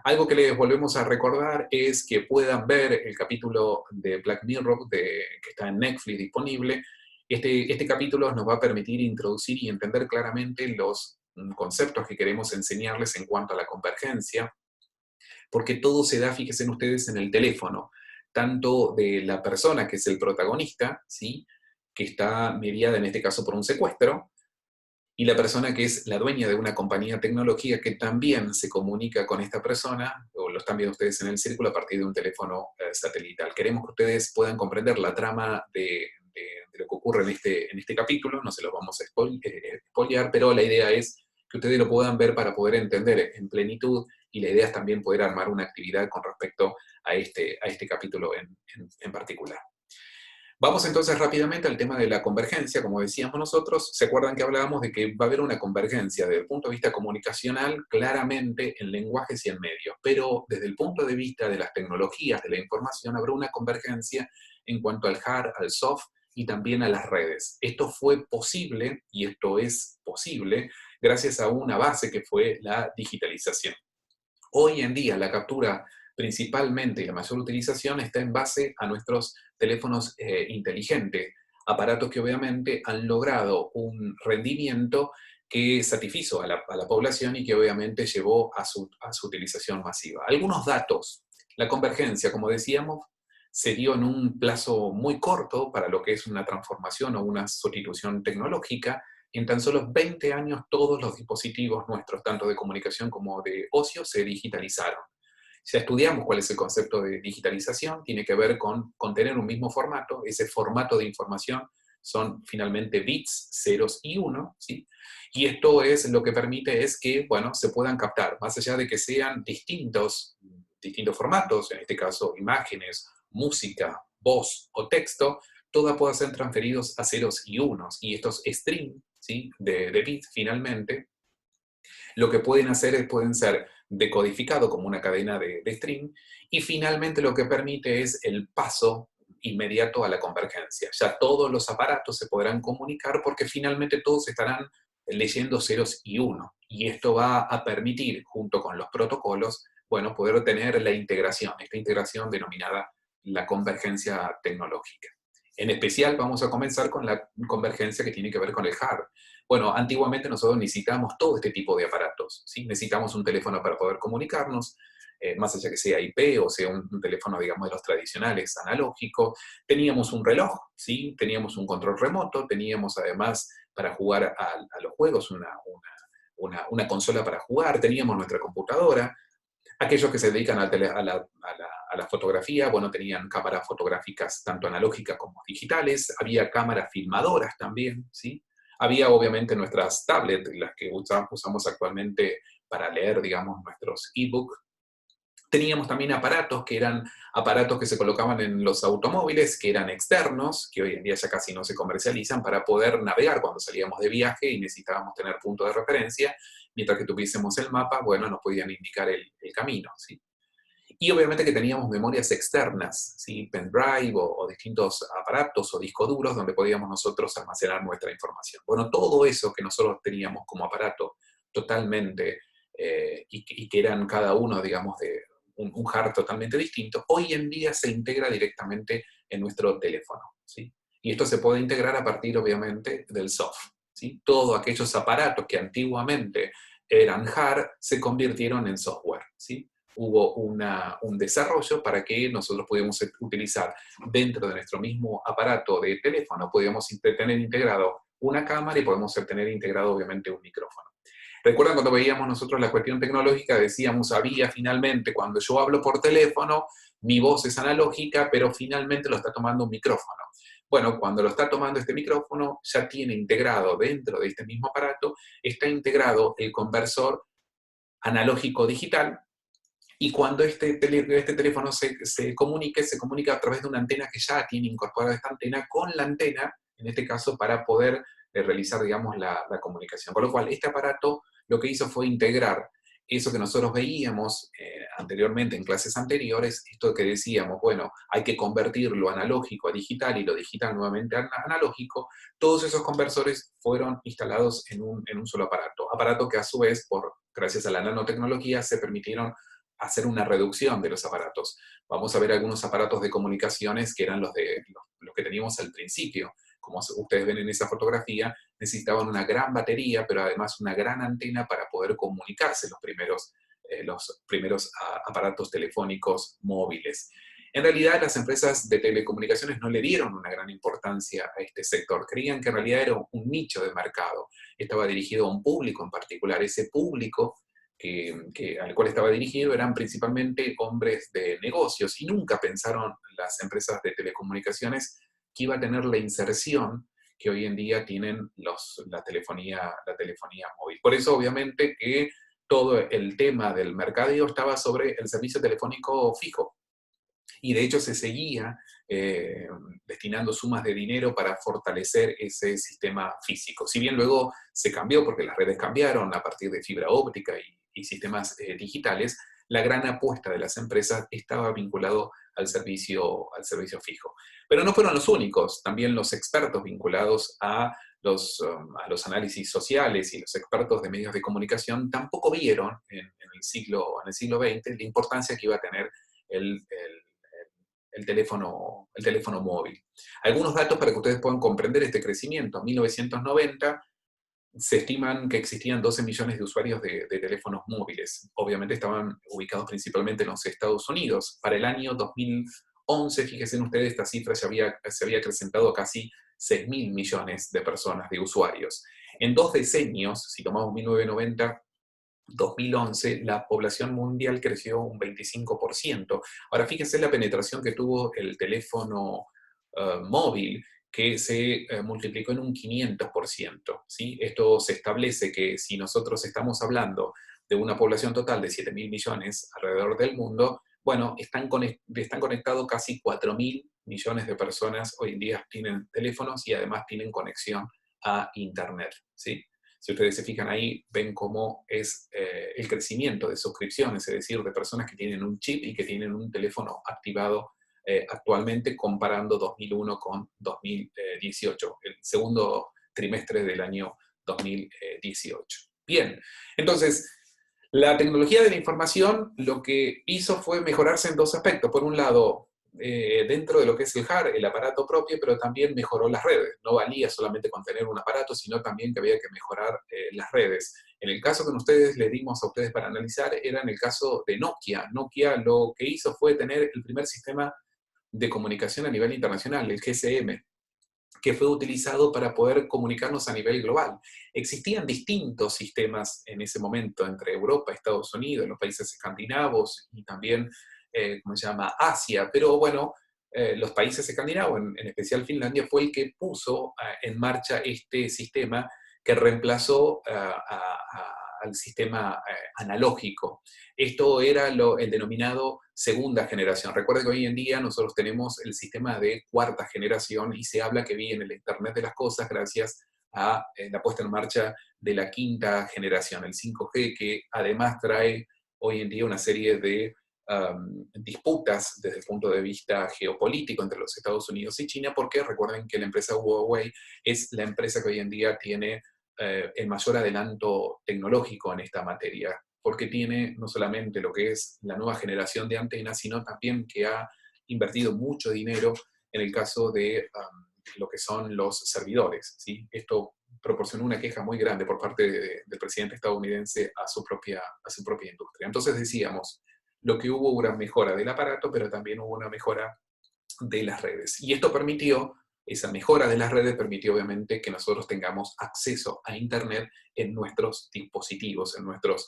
Algo que les volvemos a recordar es que puedan ver el capítulo de Black Mirror que está en Netflix disponible. Este capítulo nos va a permitir introducir y entender claramente los conceptos que queremos enseñarles en cuanto a la convergencia, porque todo se da, fíjense ustedes, en el teléfono, tanto de la persona que es el protagonista, ¿sí?, que está mediada en este caso por un secuestro, y la persona que es la dueña de una compañía tecnológica que también se comunica con esta persona, o lo están viendo ustedes en el círculo, a partir de un teléfono satelital. Queremos que ustedes puedan comprender la trama de lo que ocurre en este capítulo, no se los vamos a spoilear, pero la idea es que ustedes lo puedan ver para poder entender en plenitud, y la idea es también poder armar una actividad con respecto a este capítulo en particular. Vamos entonces rápidamente al tema de la convergencia. Como decíamos nosotros, ¿se acuerdan que hablábamos de que va a haber una convergencia desde el punto de vista comunicacional, claramente en lenguajes y en medios? Pero desde el punto de vista de las tecnologías de la información, habrá una convergencia en cuanto al hard, al soft y también a las redes. Esto fue posible, y esto es posible, gracias a una base que fue la digitalización. Hoy en día la captura principalmente y la mayor utilización está en base a nuestros teléfonos inteligentes, aparatos que obviamente han logrado un rendimiento que satisfizo a la población y que obviamente llevó a su utilización masiva. Algunos datos. La convergencia, como decíamos, se dio en un plazo muy corto para lo que es una transformación o una sustitución tecnológica. En tan solo 20 años todos los dispositivos nuestros, tanto de comunicación como de ocio, se digitalizaron. Si estudiamos cuál es el concepto de digitalización, tiene que ver con tener un mismo formato. Ese formato de información son finalmente bits, ceros y uno, ¿sí? Y esto es lo que permite es que, bueno, se puedan captar, más allá de que sean distintos formatos, en este caso imágenes, música, voz o texto, todas pueden ser transferidos a ceros y unos. Y estos strings, ¿sí?, de bits finalmente, lo que pueden hacer es pueden ser decodificados como una cadena de string, y finalmente lo que permite es el paso inmediato a la convergencia. Ya todos los aparatos se podrán comunicar porque finalmente todos estarán leyendo ceros y uno. Y esto va a permitir, junto con los protocolos, bueno, poder tener la integración, esta integración denominada la convergencia tecnológica. En especial vamos a comenzar con la convergencia que tiene que ver con el hard. Bueno, antiguamente nosotros necesitábamos todo este tipo de aparatos, ¿sí? Necesitamos un teléfono para poder comunicarnos, más allá que sea IP o sea un teléfono, digamos, de los tradicionales, analógico. Teníamos un reloj, ¿sí? Teníamos un control remoto, teníamos además para jugar a los juegos una consola para jugar, teníamos nuestra computadora. Aquellos que se dedican a la fotografía, bueno, tenían cámaras fotográficas tanto analógicas como digitales, había cámaras filmadoras también, ¿sí? Había obviamente nuestras tablets, las que usamos actualmente para leer, digamos, nuestros e-books. Teníamos también aparatos que eran aparatos que se colocaban en los automóviles, que eran externos, que hoy en día ya casi no se comercializan, para poder navegar cuando salíamos de viaje y necesitábamos tener punto de referencia. Mientras que tuviésemos el mapa, bueno, nos podían indicar el camino, ¿sí? Y obviamente que teníamos memorias externas, ¿sí? Pendrive o distintos aparatos o discos duros donde podíamos nosotros almacenar nuestra información. Bueno, todo eso que nosotros teníamos como aparato totalmente, y que eran cada uno, digamos, de un hardware totalmente distinto, hoy en día se integra directamente en nuestro teléfono, ¿sí? Y esto se puede integrar a partir, obviamente, del soft, ¿sí? Todos aquellos aparatos que antiguamente eran hard se convirtieron en software, ¿sí? Hubo un desarrollo para que nosotros pudiéramos utilizar dentro de nuestro mismo aparato de teléfono, podíamos tener integrado una cámara y podemos tener integrado obviamente un micrófono. Recuerdan cuando veíamos nosotros la cuestión tecnológica, decíamos, había finalmente, cuando yo hablo por teléfono, mi voz es analógica, pero finalmente lo está tomando un micrófono. Bueno, cuando lo está tomando este micrófono, ya tiene integrado dentro de este mismo aparato, está integrado el conversor analógico digital, y cuando este teléfono se comunica a través de una antena que ya tiene incorporada esta antena con la antena, en este caso, para poder realizar, digamos, la comunicación. Con lo cual, este aparato lo que hizo fue integrar eso que nosotros veíamos anteriormente en clases anteriores, esto que decíamos, bueno, hay que convertir lo analógico a digital y lo digital nuevamente a analógico, todos esos conversores fueron instalados en un solo aparato que a su vez, gracias a la nanotecnología, se permitieron hacer una reducción de los aparatos. Vamos a ver algunos aparatos de comunicaciones que eran los que teníamos al principio. Como ustedes ven en esa fotografía, necesitaban una gran batería, pero además una gran antena para poder comunicarse los primeros aparatos telefónicos móviles. En realidad, las empresas de telecomunicaciones no le dieron una gran importancia a este sector. Creían que en realidad era un nicho de mercado. Estaba dirigido a un público en particular. Ese público al cual estaba dirigido eran principalmente hombres de negocios y nunca pensaron las empresas de telecomunicaciones que iba a tener la inserción que hoy en día tienen la telefonía móvil. Por eso, obviamente, que todo el tema del mercadeo estaba sobre el servicio telefónico fijo. Y de hecho se seguía destinando sumas de dinero para fortalecer ese sistema físico. Si bien luego se cambió porque las redes cambiaron a partir de fibra óptica y sistemas digitales, la gran apuesta de las empresas estaba vinculado al servicio fijo. Pero no fueron los únicos, también los expertos vinculados a los análisis sociales y los expertos de medios de comunicación tampoco vieron en el siglo XX la importancia que iba a tener el teléfono móvil. Algunos datos para que ustedes puedan comprender este crecimiento. En 1990 se estiman que existían 12 millones de usuarios de teléfonos móviles. Obviamente estaban ubicados principalmente en los Estados Unidos. Para el año 2011, fíjense ustedes, esta cifra se había acrecentado a casi 6.000 millones de personas, de usuarios. En 2 decenios, si tomamos 1990, 2011, la población mundial creció un 25%. Ahora, fíjense la penetración que tuvo el teléfono móvil, que se multiplicó en un 500%. ¿Sí? Esto se establece que si nosotros estamos hablando de una población total de 7.000 millones alrededor del mundo, bueno, están conectados casi 4.000 millones de personas hoy en día tienen teléfonos y además tienen conexión a Internet. ¿Sí? Si ustedes se fijan ahí, ven cómo es el crecimiento de suscripciones, es decir, de personas que tienen un chip y que tienen un teléfono activado actualmente, comparando 2001 con 2018, el segundo trimestre del año 2018. Bien, entonces, la tecnología de la información lo que hizo fue mejorarse en dos aspectos. Por un lado, dentro de lo que es el hardware, el aparato propio, pero también mejoró las redes. No valía solamente con tener un aparato, sino también que había que mejorar las redes. En el caso que les dimos a ustedes para analizar, era en el caso de Nokia. Nokia lo que hizo fue tener el primer sistema de comunicación a nivel internacional, el GSM, que fue utilizado para poder comunicarnos a nivel global. Existían distintos sistemas en ese momento entre Europa, Estados Unidos, los países escandinavos y también, ¿cómo se llama?, Asia, pero bueno, los países escandinavos, en especial Finlandia, fue el que puso en marcha este sistema que reemplazó al sistema analógico. Esto era el denominado segunda generación. Recuerden que hoy en día nosotros tenemos el sistema de cuarta generación y se habla que viene el Internet de las cosas gracias a la puesta en marcha de la quinta generación, el 5G, que además trae hoy en día una serie de disputas desde el punto de vista geopolítico entre los Estados Unidos y China, porque recuerden que la empresa Huawei es la empresa que hoy en día tiene el mayor adelanto tecnológico en esta materia, porque tiene no solamente lo que es la nueva generación de antenas, sino también que ha invertido mucho dinero en el caso de lo que son los servidores. ¿Sí? Esto proporcionó una queja muy grande por parte del presidente estadounidense a su propia industria. Entonces decíamos, lo que hubo una mejora del aparato, pero también hubo una mejora de las redes. Y esto permitió, esa mejora de las redes permitió obviamente que nosotros tengamos acceso a Internet en nuestros dispositivos, en nuestros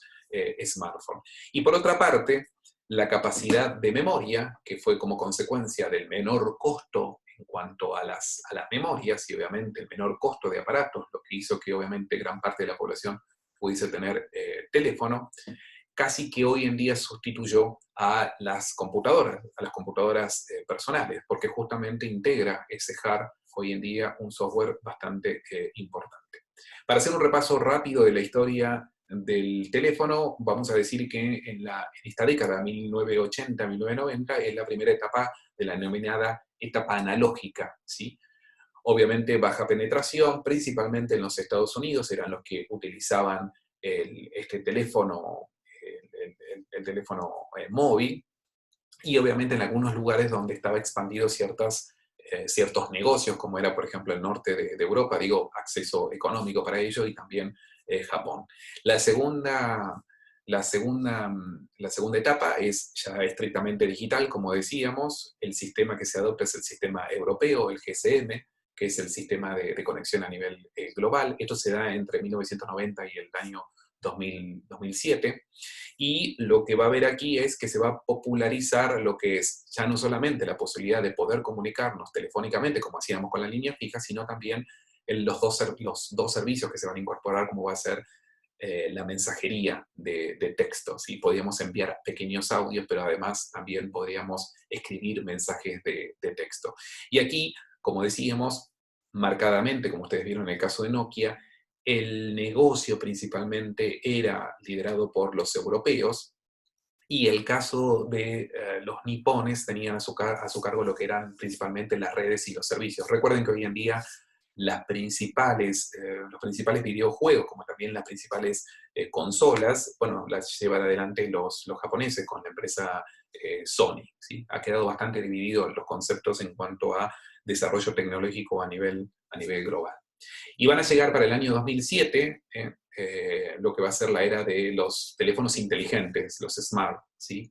smartphones. Y por otra parte, la capacidad de memoria, que fue como consecuencia del menor costo en cuanto a las memorias y obviamente el menor costo de aparatos, lo que hizo que obviamente gran parte de la población pudiese tener teléfono, casi que hoy en día sustituyó a las computadoras personales, porque justamente integra ese hardware hoy en día un software bastante importante. Para hacer un repaso rápido de la historia del teléfono, vamos a decir que en esta década, 1980-1990, es la primera etapa de la denominada etapa analógica, ¿sí? Obviamente baja penetración, principalmente en los Estados Unidos, eran los que utilizaban este teléfono, el teléfono móvil, y obviamente en algunos lugares donde estaba expandido ciertos negocios, como era, por ejemplo, el norte de Europa, digo, acceso económico para ello, y también Japón. La segunda, la segunda etapa es ya estrictamente digital, como decíamos. El sistema que se adopta es el sistema europeo, el GSM, que es el sistema de conexión a nivel global. Esto se da entre 1990 y el año 2007. Y lo que va a haber aquí es que se va a popularizar lo que es ya no solamente la posibilidad de poder comunicarnos telefónicamente, como hacíamos con la línea fija, sino también los dos servicios que se van a incorporar, como va a ser la mensajería de texto. ¿Sí? Podríamos enviar pequeños audios, pero además también podríamos escribir mensajes de texto. Y aquí, como decíamos, marcadamente, como ustedes vieron en el caso de Nokia, el negocio principalmente era liderado por los europeos, y el caso de los nipones tenían a su cargo lo que eran principalmente las redes y los servicios. Recuerden que hoy en día los principales videojuegos, como también las principales consolas, bueno, las llevan adelante los japoneses con la empresa Sony, ¿sí? Ha quedado bastante dividido los conceptos en cuanto a desarrollo tecnológico a nivel global. Y van a llegar para el año 2007 lo que va a ser la era de los teléfonos inteligentes, los smart, ¿sí?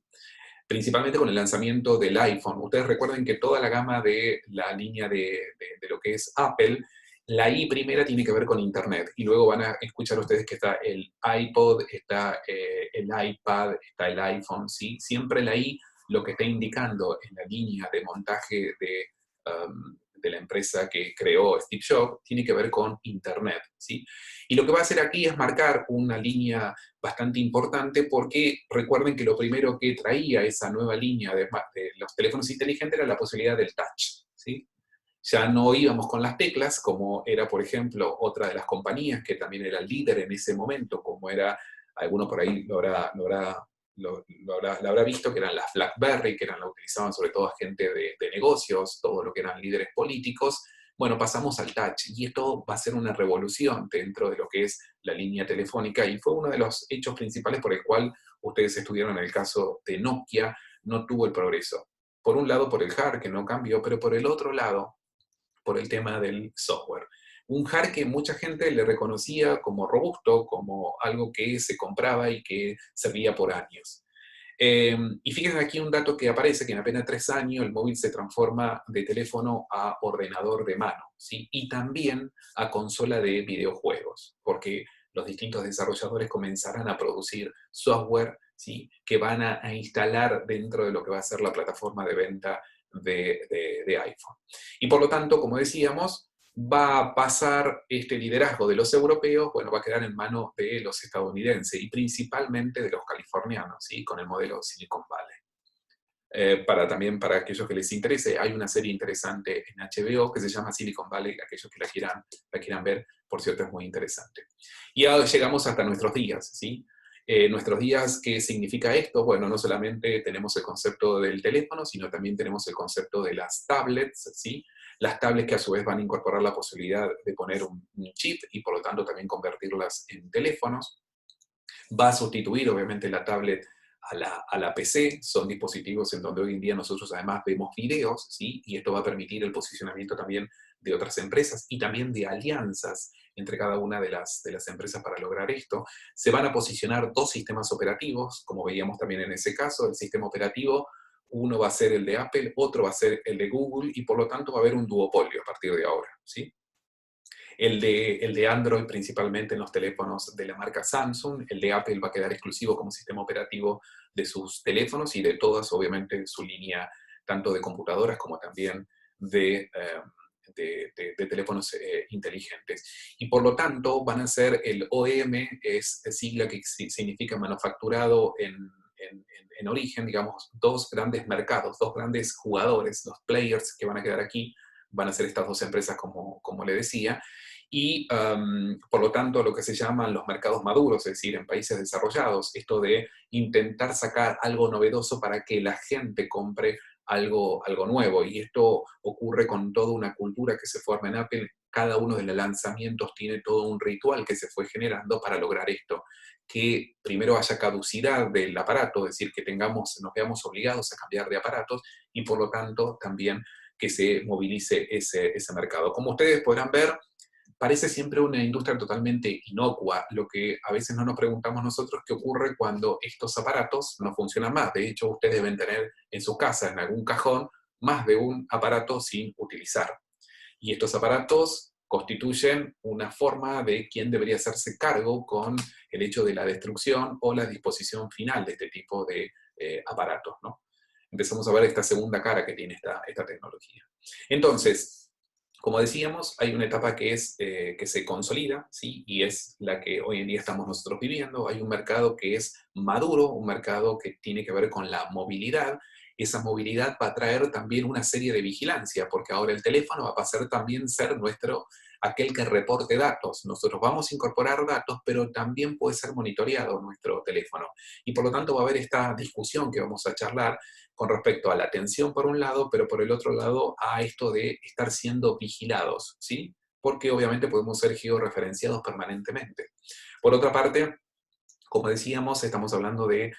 Principalmente con el lanzamiento del iPhone. Ustedes recuerden que toda la gama de la línea de lo que es Apple, la I primera tiene que ver con Internet, y luego van a escuchar ustedes que está el iPod, está el iPad, está el iPhone, ¿sí? Siempre la I lo que está indicando en la línea de montaje de la empresa que creó Steve Jobs, tiene que ver con Internet, ¿sí? Y lo que va a hacer aquí es marcar una línea bastante importante, porque recuerden que lo primero que traía esa nueva línea de los teléfonos inteligentes era la posibilidad del touch, ¿sí? Ya no íbamos con las teclas, como era, por ejemplo, otra de las compañías que también era líder en ese momento, como era, alguno por ahí la habrá visto, que eran las BlackBerry, que la utilizaban sobre todo gente de negocios, todo lo que eran líderes políticos. Bueno, pasamos al touch, y esto va a ser una revolución dentro de lo que es la línea telefónica, y fue uno de los hechos principales por el cual ustedes estuvieron en el caso de Nokia, no tuvo el progreso. Por un lado, por el hardware, que no cambió, pero por el otro lado, por el tema del software. Un hardware que mucha gente le reconocía como robusto, como algo que se compraba y que servía por años. Y fíjense aquí un dato que aparece, que en apenas 3 años el móvil se transforma de teléfono a ordenador de mano, ¿sí? Y también a consola de videojuegos, porque los distintos desarrolladores comenzarán a producir software, ¿sí? Que van a instalar dentro de lo que va a ser la plataforma de venta de iPhone. Y por lo tanto, como decíamos, va a pasar este liderazgo de los europeos, bueno, va a quedar en manos de los estadounidenses y principalmente de los californianos, ¿sí? Con el modelo Silicon Valley. También para aquellos que les interese, hay una serie interesante en HBO que se llama Silicon Valley, aquellos que la quieran ver, por cierto, es muy interesante. Y ahora llegamos hasta nuestros días, ¿sí? Nuestros días, ¿qué significa esto? Bueno, no solamente tenemos el concepto del teléfono, sino también tenemos el concepto de las tablets, ¿sí? Las tablets que a su vez van a incorporar la posibilidad de poner un chip y por lo tanto también convertirlas en teléfonos. Va a sustituir obviamente la tablet a la PC, son dispositivos en donde hoy en día nosotros además vemos videos, ¿sí? Y esto va a permitir el posicionamiento también de otras empresas y también de alianzas entre cada una de las empresas para lograr esto. Se van a posicionar 2 sistemas operativos, como veíamos también en ese caso, el sistema operativo, uno va a ser el de Apple, otro va a ser el de Google, y por lo tanto va a haber un duopolio a partir de ahora, ¿sí? El de Android principalmente en los teléfonos de la marca Samsung, el de Apple va a quedar exclusivo como sistema operativo de sus teléfonos y de todas, obviamente, su línea tanto de computadoras como también de teléfonos inteligentes. Y por lo tanto van a ser el OEM, es sigla que significa manufacturado en origen, digamos, 2 grandes mercados, 2 grandes jugadores, los players que van a quedar aquí, van a ser estas 2 empresas como le decía. y por lo tanto lo que se llaman los mercados maduros, es decir, en países desarrollados, esto de intentar sacar algo novedoso para que la gente compre algo nuevo. Y esto ocurre con toda una cultura que se forma en Apple. Cada uno de los lanzamientos tiene todo un ritual que se fue generando para lograr esto, que primero haya caducidad del aparato, es decir, que nos veamos obligados a cambiar de aparatos y por lo tanto también que se movilice ese mercado. Como ustedes podrán ver, parece siempre una industria totalmente inocua, lo que a veces no nos preguntamos nosotros qué ocurre cuando estos aparatos no funcionan más. De hecho, ustedes deben tener en su casa, en algún cajón, más de un aparato sin utilizar. Y estos aparatos constituyen una forma de quién debería hacerse cargo con el hecho de la destrucción o la disposición final de este tipo de aparatos, ¿no? Empezamos a ver esta segunda cara que tiene esta tecnología. Entonces, como decíamos, hay una etapa que se consolida, ¿sí? Y es la que hoy en día estamos nosotros viviendo. Hay un mercado que es maduro, un mercado que tiene que ver con la movilidad. Esa movilidad va a traer también una serie de vigilancia, porque ahora el teléfono va a pasar también a ser aquel que reporte datos. Nosotros vamos a incorporar datos, pero también puede ser monitoreado nuestro teléfono. Y por lo tanto va a haber esta discusión que vamos a charlar con respecto a la atención por un lado, pero por el otro lado a esto de estar siendo vigilados, ¿sí? Porque obviamente podemos ser georreferenciados permanentemente. Por otra parte, como decíamos, estamos hablando de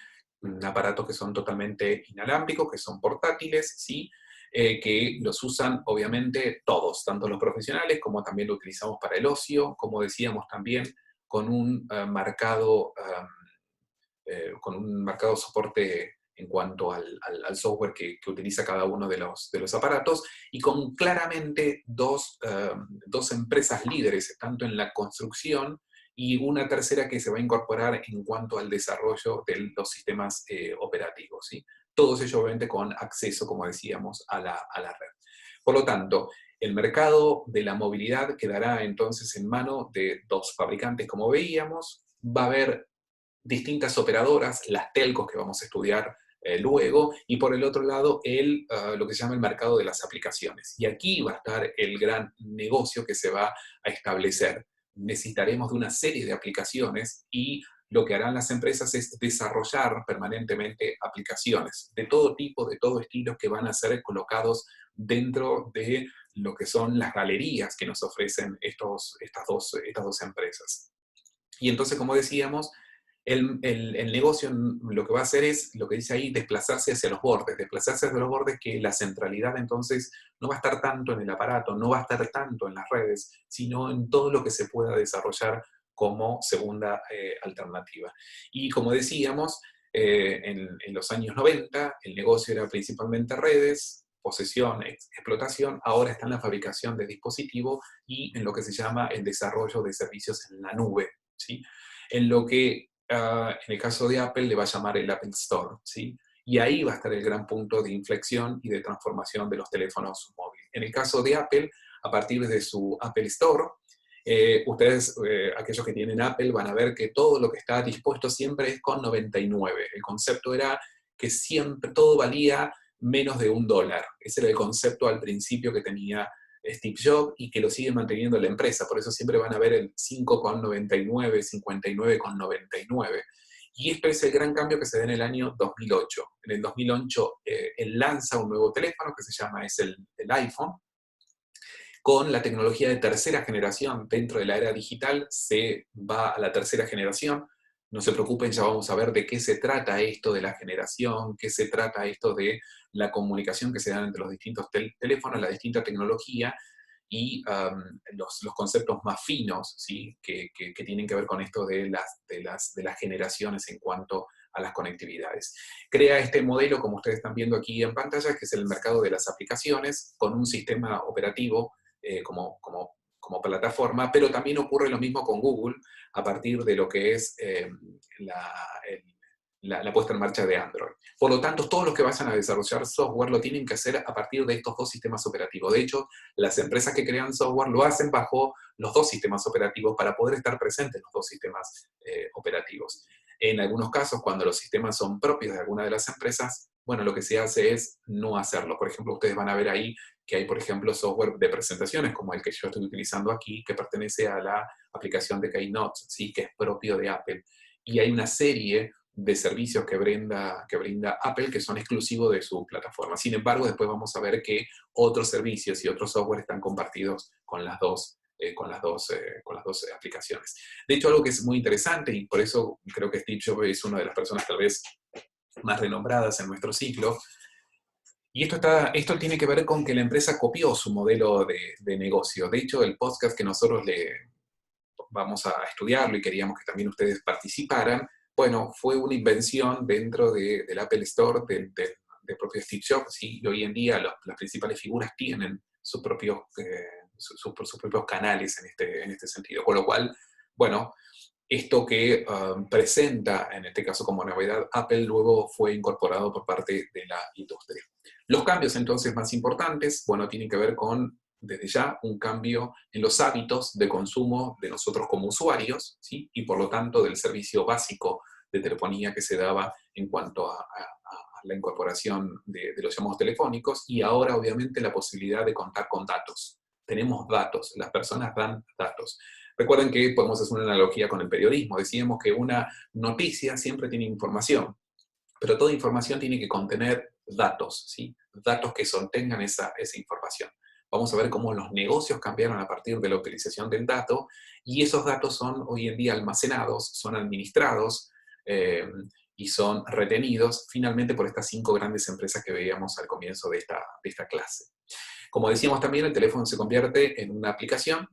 aparatos que son totalmente inalámbricos, que son portátiles, ¿sí? Que los usan obviamente todos, tanto los profesionales como también lo utilizamos para el ocio, como decíamos también, con un con un marcado soporte en cuanto al software que utiliza cada uno de los aparatos, y con claramente dos empresas líderes, tanto en la construcción y una tercera que se va a incorporar en cuanto al desarrollo de los sistemas operativos, ¿sí? Todos ellos obviamente con acceso, como decíamos, a la red. Por lo tanto, el mercado de la movilidad quedará entonces en mano de dos fabricantes, como veíamos. Va a haber distintas operadoras, las telcos que vamos a estudiar luego, y por el otro lado lo que se llama el mercado de las aplicaciones. Y aquí va a estar el gran negocio que se va a establecer. Necesitaremos de una serie de aplicaciones y lo que harán las empresas es desarrollar permanentemente aplicaciones de todo tipo, de todo estilo, que van a ser colocados dentro de lo que son las galerías que nos ofrecen estas dos empresas. Y entonces, como decíamos, el negocio lo que va a hacer es, lo que dice ahí, desplazarse hacia los bordes, que la centralidad entonces no va a estar tanto en el aparato, no va a estar tanto en las redes, sino en todo lo que se pueda desarrollar como segunda alternativa. Y como decíamos, en los años 90 el negocio era principalmente redes, posesión, explotación. Ahora está en la fabricación de dispositivos y en lo que se llama el desarrollo de servicios en la nube, ¿sí? En lo que en el caso de Apple le va a llamar el Apple Store, ¿sí? Y ahí va a estar el gran punto de inflexión y de transformación de los teléfonos móviles. En el caso de Apple, a partir de su Apple Store, ustedes, aquellos que tienen Apple, van a ver que todo lo que está dispuesto siempre es con 99. El concepto era que siempre todo valía menos de $1. Ese era el concepto al principio que tenía Steve Jobs y que lo sigue manteniendo la empresa. Por eso siempre van a ver el 5,99, 59,99. Y esto es el gran cambio que se da en el año 2008. En el 2008 él lanza un nuevo teléfono que se llama el iPhone, con la tecnología de tercera generación. Dentro de la era digital se va a la tercera generación. No se preocupen, ya vamos a ver de qué se trata esto de la generación, qué se trata esto de la comunicación que se da entre los distintos teléfonos, la distinta tecnología y los conceptos más finos, ¿sí? que tienen que ver con esto de las generaciones en cuanto a las conectividades. Crea este modelo, como ustedes están viendo aquí en pantalla, que es el mercado de las aplicaciones, con un sistema operativo como plataforma, pero también ocurre lo mismo con Google a partir de lo que es la puesta en marcha de Android. Por lo tanto, todos los que vayan a desarrollar software lo tienen que hacer a partir de estos dos sistemas operativos. De hecho, las empresas que crean software lo hacen bajo los dos sistemas operativos para poder estar presentes en los dos sistemas operativos. En algunos casos, cuando los sistemas son propios de alguna de las empresas, bueno, lo que se hace es no hacerlo. Por ejemplo, ustedes van a ver ahí que hay, por ejemplo, software de presentaciones como el que yo estoy utilizando aquí, que pertenece a la aplicación de Keynote, ¿sí? Que es propio de Apple. Y hay una serie de servicios que brinda Apple que son exclusivos de su plataforma. Sin embargo, después vamos a ver que otros servicios y otros software están compartidos con las dos, con las dos aplicaciones. De hecho, algo que es muy interesante, y por eso creo que Steve Jobs es una de las personas tal vez más renombradas en nuestro ciclo, y esto tiene que ver con que la empresa copió su modelo de negocio. De hecho, el podcast que nosotros le vamos a estudiarlo y queríamos que también ustedes participaran, bueno, fue una invención dentro del Apple Store del propio Steve Jobs, ¿sí? Y hoy en día las principales figuras tienen sus propios canales en este sentido. Con lo cual, bueno, esto que presenta, en este caso como novedad, Apple luego fue incorporado por parte de la industria. Los cambios entonces más importantes, bueno, tienen que ver con, desde ya, un cambio en los hábitos de consumo de nosotros como usuarios, ¿sí? Y por lo tanto del servicio básico de telefonía que se daba en cuanto a la incorporación de los llamados telefónicos, y ahora obviamente la posibilidad de contar con datos. Tenemos datos, las personas dan datos. Recuerden que podemos hacer una analogía con el periodismo. Decíamos que una noticia siempre tiene información, pero toda información tiene que contener datos, ¿sí? Datos que contengan esa información. Vamos a ver cómo los negocios cambiaron a partir de la utilización del dato, y esos datos son hoy en día almacenados, son administrados eh, y son retenidos finalmente por estas 5 grandes empresas que veíamos al comienzo de esta clase. Como decíamos también, el teléfono se convierte en una aplicación,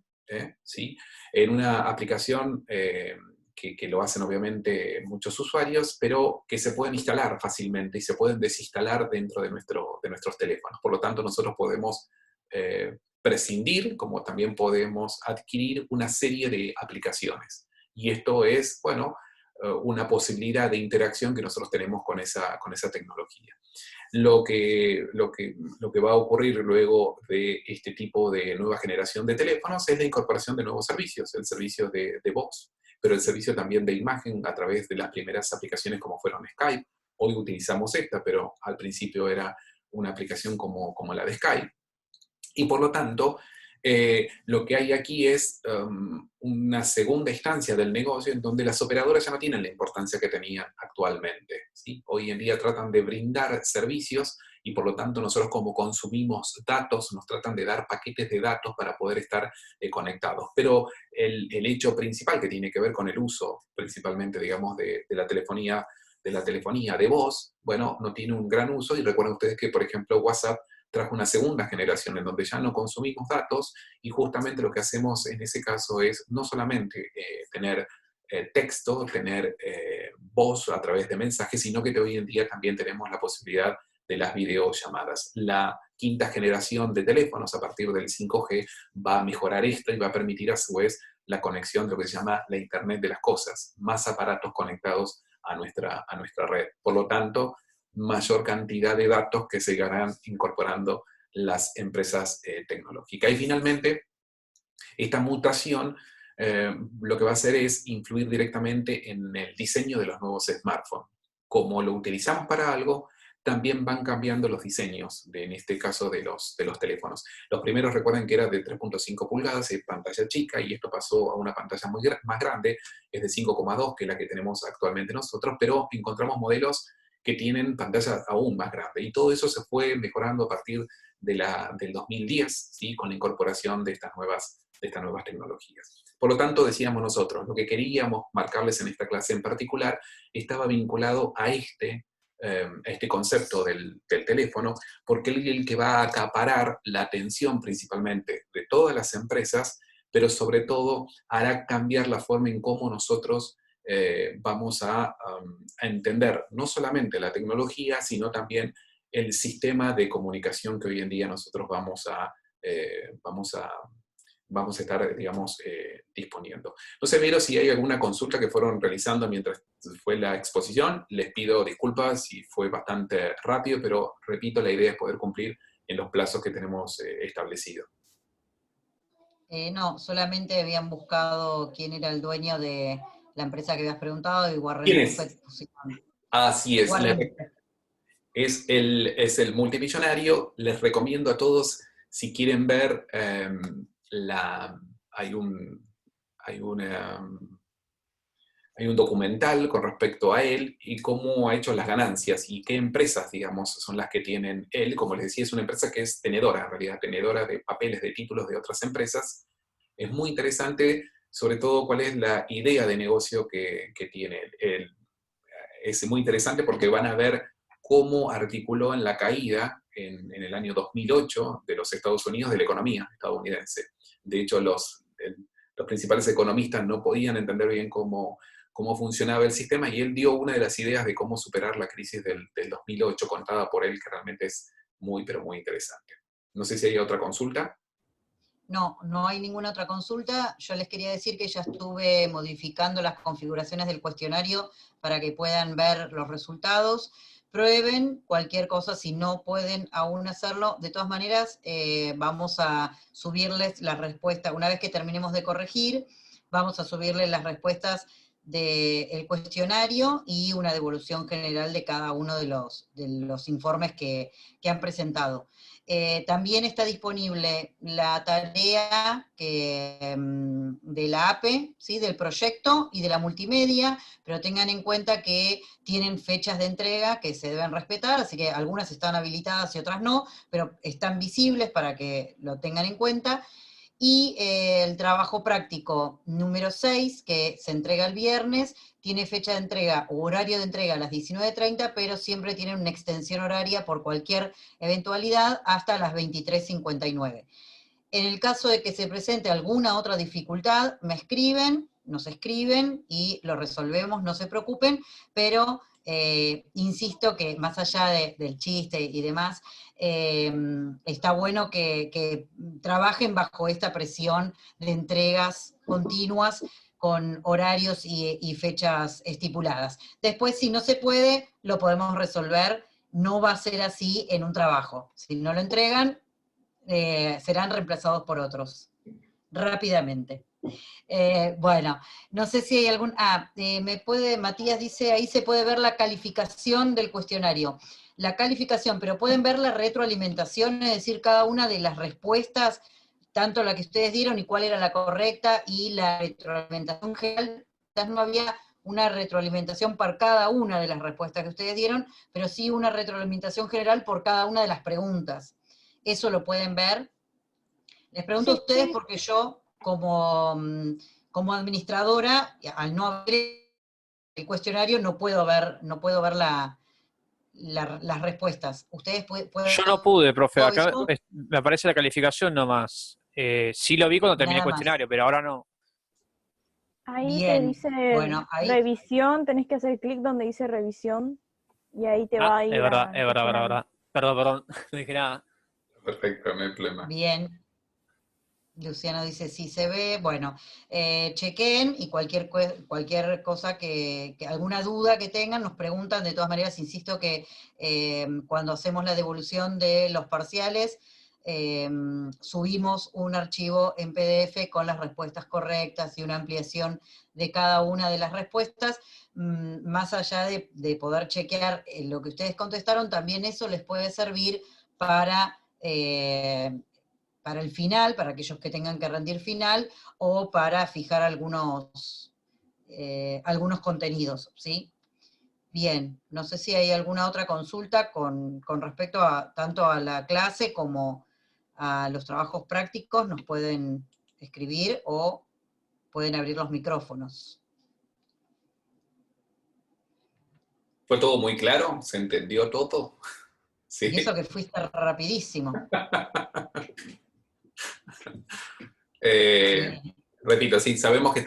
¿sí? En una aplicación que lo hacen obviamente muchos usuarios, pero que se pueden instalar fácilmente y se pueden desinstalar dentro de nuestros teléfonos. Por lo tanto, nosotros podemos prescindir, como también podemos adquirir una serie de aplicaciones. Y esto es, bueno, una posibilidad de interacción que nosotros tenemos con esa tecnología. Lo que va a ocurrir luego de este tipo de nueva generación de teléfonos es la incorporación de nuevos servicios, el servicio de voz, pero el servicio también de imagen a través de las primeras aplicaciones como fueron Skype. Hoy utilizamos esta, pero al principio era una aplicación como la de Skype. Y por lo tanto, lo que hay aquí es una segunda instancia del negocio en donde las operadoras ya no tienen la importancia que tenían actualmente, ¿sí? Hoy en día tratan de brindar servicios y por lo tanto nosotros como consumimos datos, nos tratan de dar paquetes de datos para poder estar conectados. Pero el hecho principal que tiene que ver con el uso principalmente, digamos, de la telefonía de voz, bueno, no tiene un gran uso, y recuerden ustedes que, por ejemplo, WhatsApp trajo una segunda generación en donde ya no consumimos datos, y justamente lo que hacemos en ese caso es no solamente tener texto, tener voz a través de mensajes, sino que hoy en día también tenemos la posibilidad de las videollamadas. La quinta generación de teléfonos a partir del 5G va a mejorar esto y va a permitir a su vez la conexión de lo que se llama la Internet de las cosas, más aparatos conectados a nuestra red. Por lo tanto, mayor cantidad de datos que se irán incorporando las empresas tecnológicas. Y finalmente, esta mutación lo que va a hacer es influir directamente en el diseño de los nuevos smartphones. Como lo utilizamos para algo, también van cambiando los diseños, en este caso de los teléfonos. Los primeros, recuerden que era de 3.5 pulgadas, de pantalla chica, y esto pasó a una pantalla más grande, es de 5,2, que es la que tenemos actualmente nosotros, pero encontramos modelos que tienen pantallas aún más grandes. Y todo eso se fue mejorando a partir del 2010, ¿sí? Con la incorporación de estas nuevas tecnologías. Por lo tanto, decíamos nosotros, lo que queríamos marcarles en esta clase en particular estaba vinculado a este concepto del teléfono, porque es el que va a acaparar la atención principalmente de todas las empresas, pero sobre todo hará cambiar la forma en cómo nosotros vamos a entender no solamente la tecnología, sino también el sistema de comunicación que hoy en día nosotros vamos a estar, digamos, disponiendo. No sé, Vero, si hay alguna consulta que fueron realizando mientras fue la exposición. Les pido disculpas si fue bastante rápido, pero repito, la idea es poder cumplir en los plazos que tenemos establecidos. No, solamente habían buscado quién era el dueño de la empresa que habías preguntado, y ¿Quién Warren es? Buffett pusieron. Así es. Warren Buffett. Es el multimillonario. Les recomiendo a todos, si quieren ver, hay un, hay una, hay un documental con respecto a él y cómo ha hecho las ganancias y qué empresas, digamos, son las que tienen él. Como les decía, es una empresa que es tenedora, en realidad, tenedora de papeles, de títulos de otras empresas. Es muy interesante, sobre todo, cuál es la idea de negocio que tiene él. Es muy interesante porque van a ver cómo articuló en la caída en el año 2008 de los Estados Unidos, de la economía estadounidense. De hecho, los principales economistas no podían entender bien cómo funcionaba el sistema, y él dio una de las ideas de cómo superar la crisis del 2008, contada por él, que realmente es muy, pero muy interesante. No sé si hay otra consulta. No, no hay ninguna otra consulta. Yo les quería decir que ya estuve modificando las configuraciones del cuestionario para que puedan ver los resultados. Prueben cualquier cosa, si no pueden aún hacerlo. De todas maneras, vamos a subirles la respuesta. Una vez que terminemos de corregir, vamos a subirles las respuestas del cuestionario y una devolución general de cada uno de los informes que han presentado. También está disponible la tarea de la APE, ¿sí? Del proyecto y de la multimedia, pero tengan en cuenta que tienen fechas de entrega que se deben respetar, así que algunas están habilitadas y otras no, pero están visibles para que lo tengan en cuenta. Y el trabajo práctico número 6, que se entrega el viernes, tiene fecha de entrega o horario de entrega a las 19:30, pero siempre tiene una extensión horaria por cualquier eventualidad hasta las 23:59. En el caso de que se presente alguna otra dificultad, nos escriben y lo resolvemos, no se preocupen, pero insisto que más allá del chiste y demás, está bueno que trabajen bajo esta presión de entregas continuas con horarios y fechas estipuladas. Después, si no se puede, lo podemos resolver. No va a ser así en un trabajo. Si no lo entregan, serán reemplazados por otros rápidamente. Bueno, no sé si hay algún... Matías dice, ahí se puede ver la calificación del cuestionario. La calificación, pero pueden ver la retroalimentación, es decir, cada una de las respuestas, tanto la que ustedes dieron y cuál era la correcta, y la retroalimentación general. Quizás no había una retroalimentación por cada una de las respuestas que ustedes dieron, pero sí una retroalimentación general por cada una de las preguntas. Eso lo pueden ver. Les pregunto a Sí, ustedes porque yo, como administradora, al no haber el cuestionario, no puedo ver las respuestas. ¿Ustedes pueden Yo no pude, profe. todo Acá eso? me aparece la calificación nomás. Sí lo vi cuando terminé el Nada más. cuestionario, pero ahora no. ahí te Bien, dice bueno, ahí, revisión, tenés que hacer clic donde dice revisión y ahí te va Ah, a es ir verdad, al es verdad, verdad, cuestionario. verdad. Perdón, perdón, no dije nada. Perfecto, no hay problema. bien. Luciano dice, sí se ve, bueno, chequen y cualquier cosa alguna duda que tengan, nos preguntan. De todas maneras, insisto que cuando hacemos la devolución de los parciales, subimos un archivo en PDF con las respuestas correctas y una ampliación de cada una de las respuestas. Más allá de poder chequear lo que ustedes contestaron, también eso les puede servir para el final, para aquellos que tengan que rendir final, o para fijar algunos contenidos, ¿sí? Bien, no sé si hay alguna otra consulta con respecto tanto a la clase como a los trabajos prácticos. Nos pueden escribir o pueden abrir los micrófonos. ¿Fue todo muy claro? ¿Se entendió todo? Sí. Y eso que fuiste rapidísimo. Sí. Repito, sí, sabemos que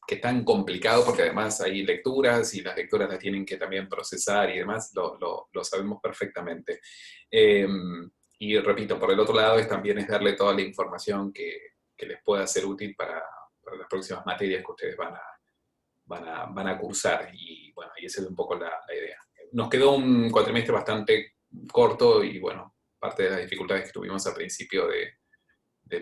están complicados porque además hay lecturas y las lecturas las tienen que también procesar y demás, lo sabemos perfectamente. Y repito, por el otro lado también es darle toda la información que les pueda ser útil para las próximas materias que ustedes van a cursar. Y bueno, y esa es un poco la idea. Nos quedó un cuatrimestre bastante corto y bueno, parte de las dificultades que tuvimos al principio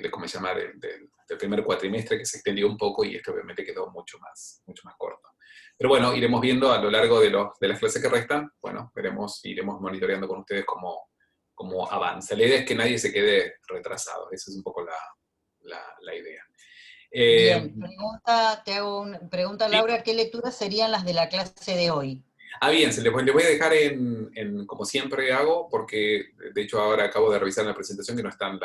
¿cómo se llama? Del primer cuatrimestre, que se extendió un poco, y este obviamente quedó mucho más corto. Pero bueno, iremos viendo a lo largo de las clases que restan, bueno, iremos monitoreando con ustedes cómo avanza. La idea es que nadie se quede retrasado, esa es un poco la idea. Bien, te hago una pregunta, ¿sí? Laura, ¿qué lecturas serían las de la clase de hoy? Bien, les voy a dejar como siempre hago, porque de hecho ahora acabo de revisar en la presentación que no están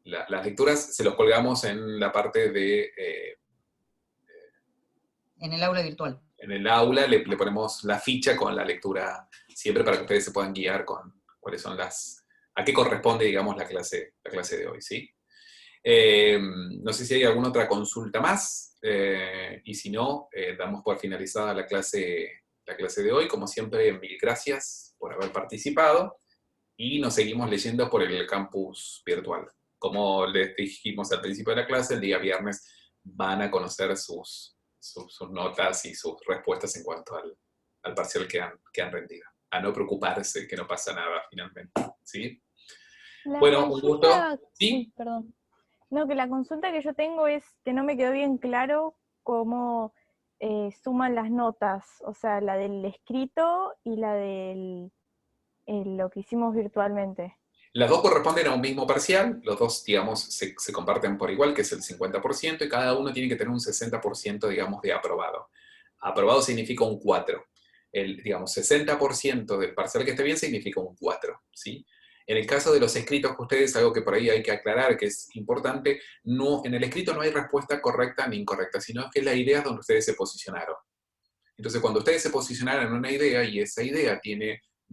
las lecturas, se los colgamos en la parte de... En el aula virtual. En el aula le ponemos la ficha con la lectura, siempre para que ustedes se puedan guiar con cuáles son a qué corresponde, digamos, la clase de hoy, ¿sí? No sé si hay alguna otra consulta más, y si no, damos por finalizada la clase de hoy. Como siempre, mil gracias por haber participado, y nos seguimos leyendo por el campus virtual. Como les dijimos al principio de la clase, el día viernes van a conocer sus notas y sus respuestas en cuanto al parcial que han rendido. A no preocuparse, que no pasa nada finalmente, ¿sí? Bueno, un gusto. ¿Sí? Uy, perdón. No, que la consulta que yo tengo es que no me quedó bien claro cómo suman las notas, o sea, la del escrito y la del lo que hicimos virtualmente. Las dos corresponden a un mismo parcial, los dos, digamos, se comparten por igual, que es el 50%, y cada uno tiene que tener un 60%, digamos, de aprobado. Aprobado significa un 4. Digamos, 60% del parcial que esté bien significa un 4, ¿sí? En el caso de los escritos que ustedes, algo que por ahí hay que aclarar, que es importante, en el escrito no hay respuesta correcta ni incorrecta, sino que la idea es donde ustedes se posicionaron. Entonces, cuando ustedes se posicionaron en una idea y esa idea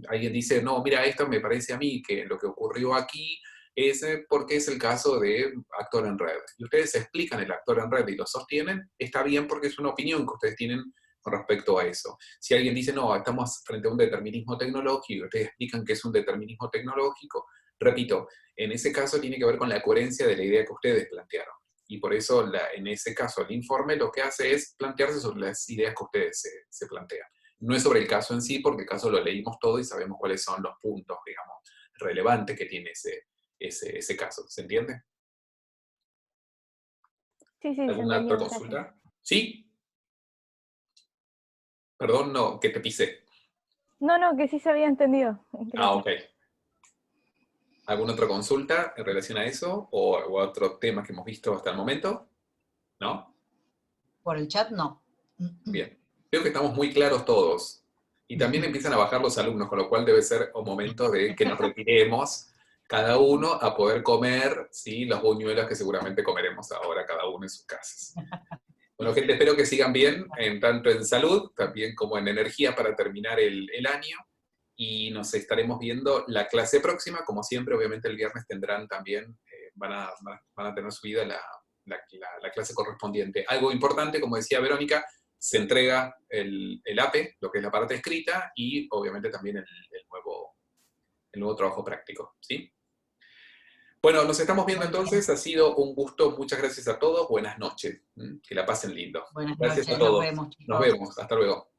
alguien dice, no, mira, esto me parece a mí que lo que ocurrió aquí es porque es el caso de actor en red. Y ustedes explican el actor en red y lo sostienen, está bien porque es una opinión que ustedes tienen con respecto a eso. Si alguien dice, no, estamos frente a un determinismo tecnológico, y ustedes explican que es un determinismo tecnológico, repito, en ese caso tiene que ver con la coherencia de la idea que ustedes plantearon. Y por eso, en ese caso, el informe lo que hace es plantearse sobre las ideas que ustedes se plantean. No es sobre el caso en sí, porque el caso lo leímos todo y sabemos cuáles son los puntos, digamos, relevantes que tiene ese caso. ¿Se entiende? Sí, se ¿Alguna entendió, otra consulta? ¿Sí? Perdón, no, que te pisé. No, que sí se había entendido. Ok. ¿Alguna otra consulta en relación a eso? ¿O otro tema que hemos visto hasta el momento? ¿No? Por el chat, no. Bien. Creo que estamos muy claros todos. Y también empiezan a bajar los alumnos, con lo cual debe ser un momento de que nos retiremos cada uno a poder comer, ¿sí?, los buñuelos que seguramente comeremos ahora cada uno en sus casas. Bueno, gente, espero que sigan bien, tanto en salud, también como en energía para terminar el año. Y nos estaremos viendo la clase próxima. Como siempre, obviamente el viernes tendrán también, van a tener subida la clase correspondiente. Algo importante, como decía Verónica, se entrega el APE, lo que es la parte escrita, y obviamente también el nuevo trabajo práctico, ¿sí? Bueno, nos estamos viendo entonces, ha sido un gusto, muchas gracias a todos, buenas noches, que la pasen lindo. Buenas Gracias noches, a todos. nos vemos, chicos. Nos vemos, hasta luego.